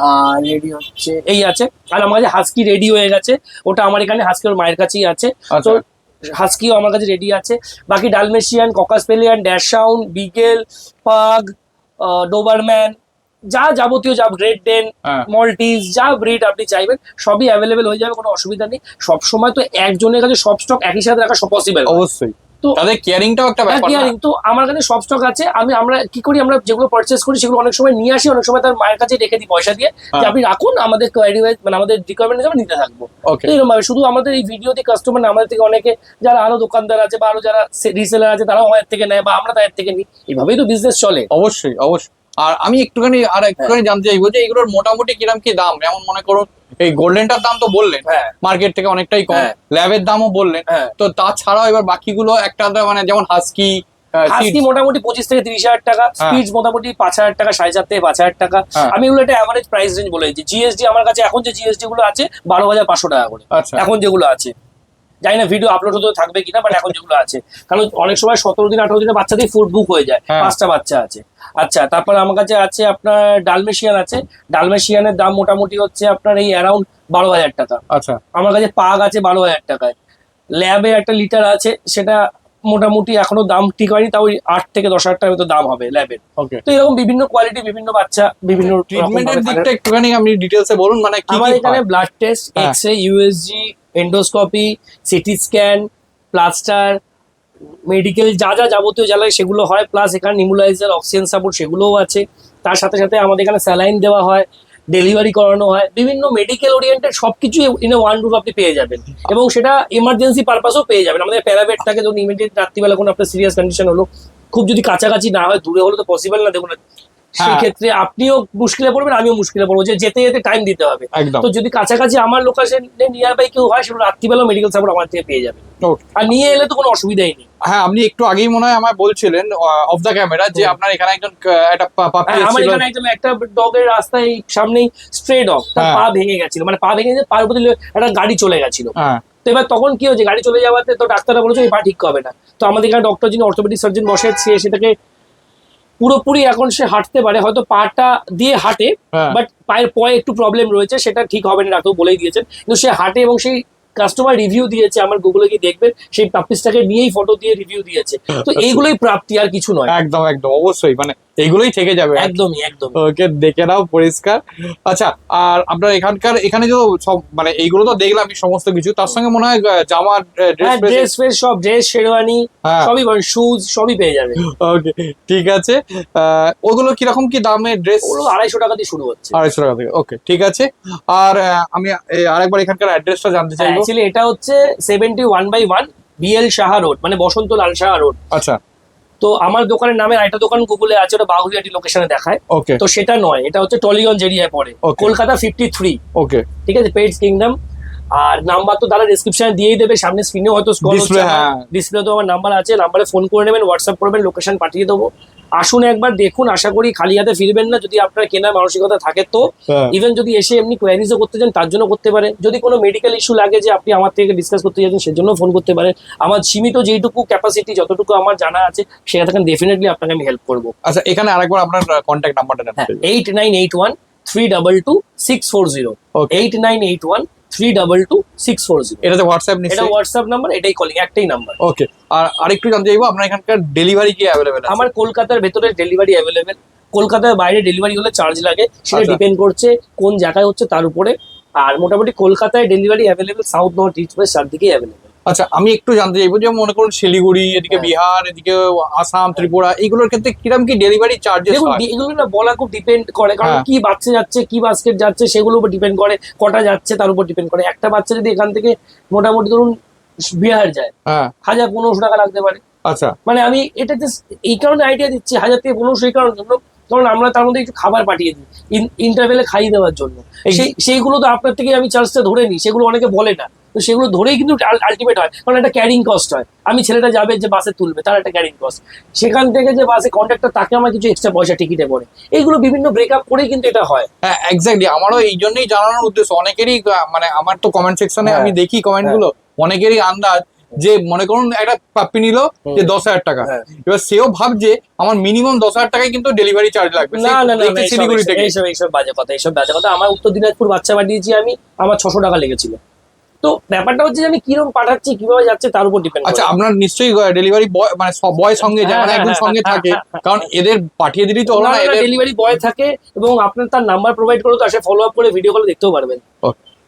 আর রেডি হচ্ছে এই আছে। আর আমার কাছে হাস্কি রেডি হয়ে গেছে, ওটা আমার এখানে হাস্কি ওর মায়ের কাছেই আছে। আচ্ছা। তো হাস্কিও আমার কাছে রেডি আছে। বাকি ডালমেশিয়ান, ককাসপেলিয়ান, ড্যাশাউন্ড, বিগেল, পাগ, ডোবারম্যান, যা যাবতীয় যা গ্রেট ডেন, হ্যাঁ। মল্টিজ, যা ব্রিড আপনি চাইবেন সবই অ্যাভেলেবেল হয়ে যাবে, কোনো অসুবিধা নেই। সবসময় তো একজনের কাছে সব স্টক একই সাথে রাখা সব পসিবল। অবশ্যই, তো তাদের কেয়ারিংটাও একটা ব্যাপার না? তো আমার কাছে সব স্টক আছে। আমরা কি করি, আমরা যেগুলো পারচেস করি সেগুলো অনেক সময় নিয়ে আসি, অনেক সময় তার মায়ের কাছে রেখে দিই পয়সা দিয়ে, যে হ্যাঁ। আপনি রাখুন, আমাদের কোয়ারি ওয়াইজ মানে আমাদের রিকোয়ারমেন্ট হিসেবে নিতে থাকবো। ওকে এরকম ভাবে শুধু আমাদের এই ভিডিওতে কাস্টমার না, আমাদের থেকে অনেকে যারা আরো দোকানদার আছে বা আরো যারা রিসেলার আছে তারাও আমাদের থেকে নেয় বা আমরা তাদের থেকে নিই, এইভাবেই তো বিজনেস চলে। অবশ্যই অবশ্যই। আর আমি একটুখানি জানতে চাইবো যে এগুলোর মোটামুটি কিরকম কি দাম? যেমন মনে করুন এই গোল্ডেনটার দাম তো বললেন হ্যাঁ মার্কেট থেকে অনেকটাই কম, হ্যাঁ। ল্যাবের দামও বললেন, হ্যাঁ। তো তাছাড়াও এবার বাকিগুলো একটা আধটা মানে যেমন হাস্কি, হাস্কি মোটামুটি 25 থেকে 30,000 টাকা, স্পিচ মোটামুটি 5,000 টাকা, 7,500 থেকে 5,000 টাকা। হ্যাঁ। আমি এগুলো একটা অ্যাভারেজ প্রাইস রেঞ্জ বলে দিচ্ছি। জিএসডি আমার কাছে এখন যে জিএসডি গুলো আছে 12,500 টাকা করে আচ্ছা এখন যেগুলো আছে। জানি না ভিডিও আপলোড হতে থাকবে কিনা, বাট এখন যেগুলো আছে, কারণ অনেক সময় 17 দিন 18 দিনের বাচ্চাদের ফুড বুক হয়ে যায়, হ্যাঁ। 5টা বাচ্চা আছে। আচ্ছা তারপর আমার কাছে আছে আপনার ডালমেশিয়ান আছে, ডালমেশিয়ানের দাম মোটামুটি হচ্ছে আপনার এই অ্যারাউন্ড 12,000 টাকা। আচ্ছা আমার কাছে পাগ আছে 12,000 টাকায়। ল্যাবে একটা লিটার আছে, সেটা মোটামুটি এখনো দাম ঠিক হয়নি, তাও 8 থেকে 10,000 টাকার মতো দাম হবে ল্যাবের। ওকে। তো এরকম বিভিন্ন কোয়ালিটি, বিভিন্ন বাচ্চা, বিভিন্ন ট্রিটমেন্টের দিকটা একটুখানি আপনি ডিটেলসে বলুন, মানে কি আমার কি এখানে পান? ব্লাড টেস্ট, হ্যাঁ। X ray, USG, endoscopy, CT scan, plaster, medical যা যা যাবতীয় যা লাগে সেগুলো হয়, প্লাস এখানে নিমুলাইজার, অক্সিজেন সাপোর্ট সেগুলোও আছে। তার সাথে সাথে আমাদের এখানে স্যালাইন দেওয়া হয়, ডেলিভারি করানো হয়, বিভিন্ন মেডিকেল ওরিয়েন্টেড সবকিছু ইন ওয়ান রুম আপনি পেয়ে যাবেন, এবং সেটা এমার্জেন্সি পারপাসও পেয়ে যাবেন। আমাদের প্যারাবেড থাকে, ধরুন ইমিডিয়েট রাত্রিবেলা কোনো আপনার সিরিয়াস কন্ডিশন হলো, খুব যদি কাছাকাছি না হয়, দূরে হলে তো পসিবল না, দেখুন সেই হ্যাঁ। ক্ষেত্রে আপনিও মুশকিলে পড়বেন, আমিও মুশকিলে পড়বো, যে যেতে যেতে টাইম দিতে হবে। একদম। তো যদি কাছাকাছি আমার লোকেশনে নিয়ার বাই কেউ হয়, সেটা রাত্রিবেলা মেডিকেল সাপোর্ট আমার থেকে পেয়ে যাবে, Okay. আর নিয়ে এলে তো কোনো অসুবিধাই নেই। হ্যাঁ আপনি একটু আগেই মনে হয় আমায় বলছিলেন অফ দ্য ক্যামেরা যে আপনার এখানে একজন একটা পাপি হ্যাঁ, আমার ছিল। এখানে একটা ডগের রাস্তায় সামনেই স্ট্রে ডগ, তার হ্যাঁ। পা ভেঙে গেছিল, মানে পা ভেঙে পার উপর দিয়ে একটা গাড়ি চলে গেছিল। হ্যাঁ তো এবার তখন কি হয়েছে, গাড়ি চলে যাওয়াতে তো ডাক্তাররা বলেছে এই পা ঠিক হবে না। তো আমাদের এখানে ডক্টর যিনি অর্থোপেডিক সার্জন বসে, সে সেটাকে পুরোপুরি এখন সে হাঁটতে পারে, হয়তো পাটা দিয়ে হাঁটে, হ্যাঁ। বাট পায়ের পয়ে একটু প্রবলেম রয়েছে, সেটা ঠিক হবে না, ডাক্তার বলেই দিয়েছেন। কিন্তু সে হাঁটে, এবং সেই কাস্টমার রিভিউ দিয়েছে, আমার গুগলে গিয়ে দেখবেন, সেই পাপিসটাকে নিয়েই ফটো দিয়ে রিভিউ দিয়েছে। তো এইগুলোই প্রাপ্তি, আর কিছু নয়। একদম একদম অবশ্যই, মানে এইগুলোই থেকে যাবে। একদমই একদমই। ওকে, দেখে নাও পরিষ্কার। আচ্ছা, আর আপনার এখানে যে সব মানে এইগুলো তো দেখলাম সমস্ত কিছু, তার সঙ্গে মনে হয় জামা, হ্যাঁ, ড্রেস। ড্রেস ফ্রেস সব, ড্রেস, শেরওয়ানি হ্যাঁ। সবই পাবেন, শুজ সবই পেয়ে যাবে। ওকে ঠিক আছে। ওগুলো কিরকম কি দামে ড্রেস? ওগুলো 250 টাকা দিয়ে শুরু হচ্ছে। 250 টাকা থেকে। ওকে ঠিক আছে। আর আমি আরেকবার এখানকার অ্যাড্রেসটা জানতে চাইবো। অ্যাকচুয়ালি এটা হচ্ছে 71/1 বিএল সাহা রোড, মানে বসন্ত লাল সাহা রোড। আচ্ছা তো আমার দোকানের নামে আরেকটা দোকান গুগলে আছে, ওটা বাহুরিয়াটি লোকেশনে দেখায়, ওকে তো সেটা নয়, এটা হচ্ছে টলিগঞ্জ এরিয়ায় পড়ে, Okay. কলকাতা 53। ওকে। ঠিক আছে, পেটস কিংডম। আর নাম্বার তো দাদা ডেসক্রিপশনে দিয়েই দেবে, সামনে স্ক্রিনে হয়তো স্ক্রল হচ্ছে, Display, হ্যাঁ। ডিসপ্লে তো আমার নাম্বার আছে, নাম্বারে ফোন করে নেবেন, হোয়াটসঅ্যাপ করবেন, লোকেশন পাঠিয়ে দেবো। আসুন একবার দেখুন, আশা করি খালি হাতে ফিরবেন না, যদি আপনার কেনার মানসিকতা থাকে তো। হ্যাঁ। ইভেন যদি এসে এমনি কোয়ারিজও করতে চান, তার জন্য করতে পারেন। যদি কোনো মেডিকেল ইস্যু লাগে যে আপনি আমার থেকে ডিসকাস করতে চাইছেন, সেজন্য ফোন করতে পারেন। আমার সীমিত যেইটুকু ক্যাপাসিটি, যতটুকু আমার জানা আছে, সেটা থেকে ডেফিনেটলি আপনাকে আমি হেল্প করবো। আচ্ছা, এখানে আরেকবার আপনার কন্ট্যাক্ট নাম্বারটা জানতে হ্যাঁ, চাইবো। 8981 322 640, Okay. 8981 3222640। এটাতে হোয়াটসঅ্যাপ এটা নিশ্চয়ই? হোয়াটসঅ্যাপ নাম্বার, এটাই কলিং, একটাই নাম্বার। ওকে, আর আরেকটু জানতে চাইবো আপনার এখানকার ডেলিভারি কি অ্যাভেলেবেল আছে? আমার কলকাতার ভেতরে ডেলিভারি অ্যাভেলেবেল, কলকাতার বাইরে ডেলিভারি হলে চার্জ লাগে, সেটা আচ্ছা। ডিপেন্ড করছে কোন জায়গায় হচ্ছে তার উপরে। আর মোটামুটি কলকাতায় delivery available, south north east west চারদিকেই অ্যাভেলেবেল। আচ্ছা, আমি একটু জানতে চাইবো যে মনে করুন শিলিগুড়ি, এদিকে হ্যাঁ। বিহার, এদিকে আসাম, ত্রিপুরা, এইগুলোর ক্ষেত্রে কিরকম কি ডেলিভারি চার্জেস দেখুন হয়? এগুলো না বলা খুব ডিপেন্ড করে, কারণ হ্যাঁ। কি বাচ্চা যাচ্ছে, কি বাস্কেট যাচ্ছে, সেগুলোর উপর ডিপেন্ড করে, কটা যাচ্ছে তার উপর ডিপেন্ড করে। একটা বাচ্চা যদি এখান থেকে মোটামুটি ধরুন বিহার যায়, হ্যাঁ, 1000-1500 টাকা লাগতে পারে। আচ্ছা, মানে আমি এটা জাস্ট এই কারণে আইডিয়া দিচ্ছি 1000 থেকে 1500, এই কারণের জন্য কারণ আমরা তার মধ্যে একটু খাবার পাঠিয়ে দিই ইন্টারভেলে খাইয়ে দেওয়ার জন্য। সেইগুলো তো আপনার থেকে আমি চার্জটা ধরে নিই, সেগুলো অনেকে বলে না, তো সেগুলো ধরেই কিন্তু আলটিমেট হয়, কারণ একটা ক্যারিং কস্ট হয়। আমি ছেলেটা যাবে যে বাসে তুলবে, তার একটা ক্যারিং কস্ট, সেখান থেকে যে বাসে কন্ট্রাক্টর তাকে আমার কিছু এক্সট্রা পয়সা টিকিটে পড়ে, এইগুলো বিভিন্ন ব্রেকআপ করেই কিন্তু এটা হয়। হ্যাঁ এক্স্যাক্টলি, আমারও এই জন্যই জানানোর উদ্দেশ্য। অনেকেরই মানে আমার তো কমেন্ট সেকশনে হ্যাঁ। আমি দেখি কমেন্ট গুলো, অনেকেরই আন্দাজ যে মনে করুন একটা পাপ্পি নিল যে 10,000 টাকা, হ্যাঁ। এবার সেও ভাবছে আমার মিনিমাম 10,000 টাকায় কিন্তু ডেলিভারি চার্জ লাগবে। না না না, সেই শিলিগুড়ি থেকে এইসব বাজে কথা, এইসব বাজে কথা। আমার উত্তর দিনাজপুর বাচ্চা পাঠিয়েছি আমি, আমার 600 টাকা লেগেছিল। তো ব্যাপারটা হচ্ছে যে আমি কিরকম পাঠাচ্ছি, কিভাবে যাচ্ছে তার উপর ডিপেন্ড। আচ্ছা, আপনার নিশ্চয়ই ডেলিভারি বয় মানে বয় সঙ্গে যায়, মানে হ্যাঁ, একজন হ্যাঁ, সঙ্গে হ্যাঁ, থাকে, হ্যাঁ, কারণ এদের পাঠিয়ে দিলেই তো হলো না, এদের ডেলিভারি বয় থাকে এবং আপনার তার নাম্বার প্রোভাইড করে, তো আসে ফলো আপ করে ভিডিও কলে দেখতেও পারবেন।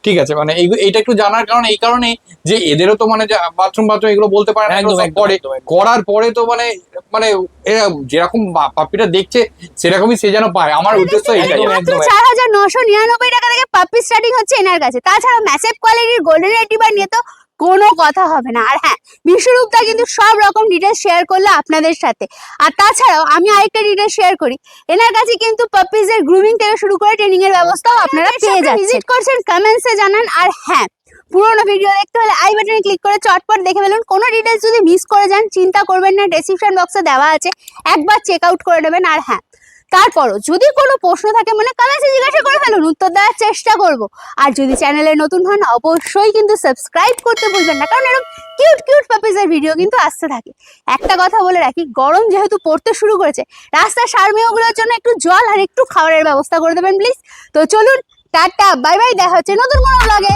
ঠিক আছে। মানে এইটা একটু জানার কারণ এই কারণে যে এদেরও তো মানে বাথরুম এগুলো বলতে পারে না, একদম, এগুলো সব একদম, করে, একদম, একদম। করার পরে তো মানে মানে এরা যেরকম পাপ্পিটা দেখছে সেরকমই সে যেন পায়। আমার উদ্দেশ্য এটাই। একদম, মাত্র একদম। 4,999 টাকা থেকে পাপ্পি স্টার্টিং হচ্ছে এনার কাছে। তাছাড়া ম্যাসিভ কোয়ালিটির গোল্ডেন রিট্রিভার নিয়ে তো কোনো কথা হবে না। আর হ্যাঁ, বিশ্বরূপদা কিন্তু সব রকম ডিটেলস শেয়ার করলো আপনাদের সাথে। আর তাছাড়াও আমি আরেকটা ডিটেলস শেয়ার করি, এনার কাছে কিন্তু পাপ্পিজের গ্রুমিং থেকে শুরু করে ট্রেনিং এর ব্যবস্থাও আপনারা পেয়ে যাচ্ছেন। ভিজিট করছেন, কমেন্টসে জানান। আর হ্যাঁ, পুরোনো ভিডিও দেখতে হলে আই বাটনে ক্লিক করে চটপট দেখে ফেলুন। কোনো ডিটেলস যদি মিস করে যান চিন্তা করবেন না, ডেসক্রিপশন বক্সে দেওয়া আছে, একবার চেক আউট করে নেবেন। আর হ্যাঁ, তারপরও যদি কোনো প্রশ্ন থাকে মানে কমেন্টসে জিজ্ঞাসা করে ফেলুন, উত্তর দেওয়ার চেষ্টা করব। আর যদি চ্যানেলে নতুন হন অবশ্যই কিন্তু সাবস্ক্রাইব করতে ভুলবেন না, কারণ এরকম কিউট কিউট পাপিজের ভিডিও কিন্তু আসতে থাকে। একটা কথা বলে রাখি, গরম যেহেতু পড়তে শুরু করেছে, রাস্তার সারমেয়গুলোর জন্য একটু জল আর একটু খাবারের ব্যবস্থা করে দেবেন প্লিজ। তো চলুন, টাটা, বাই বাই, দেখা হচ্ছে নতুন কোনো ব্লগে।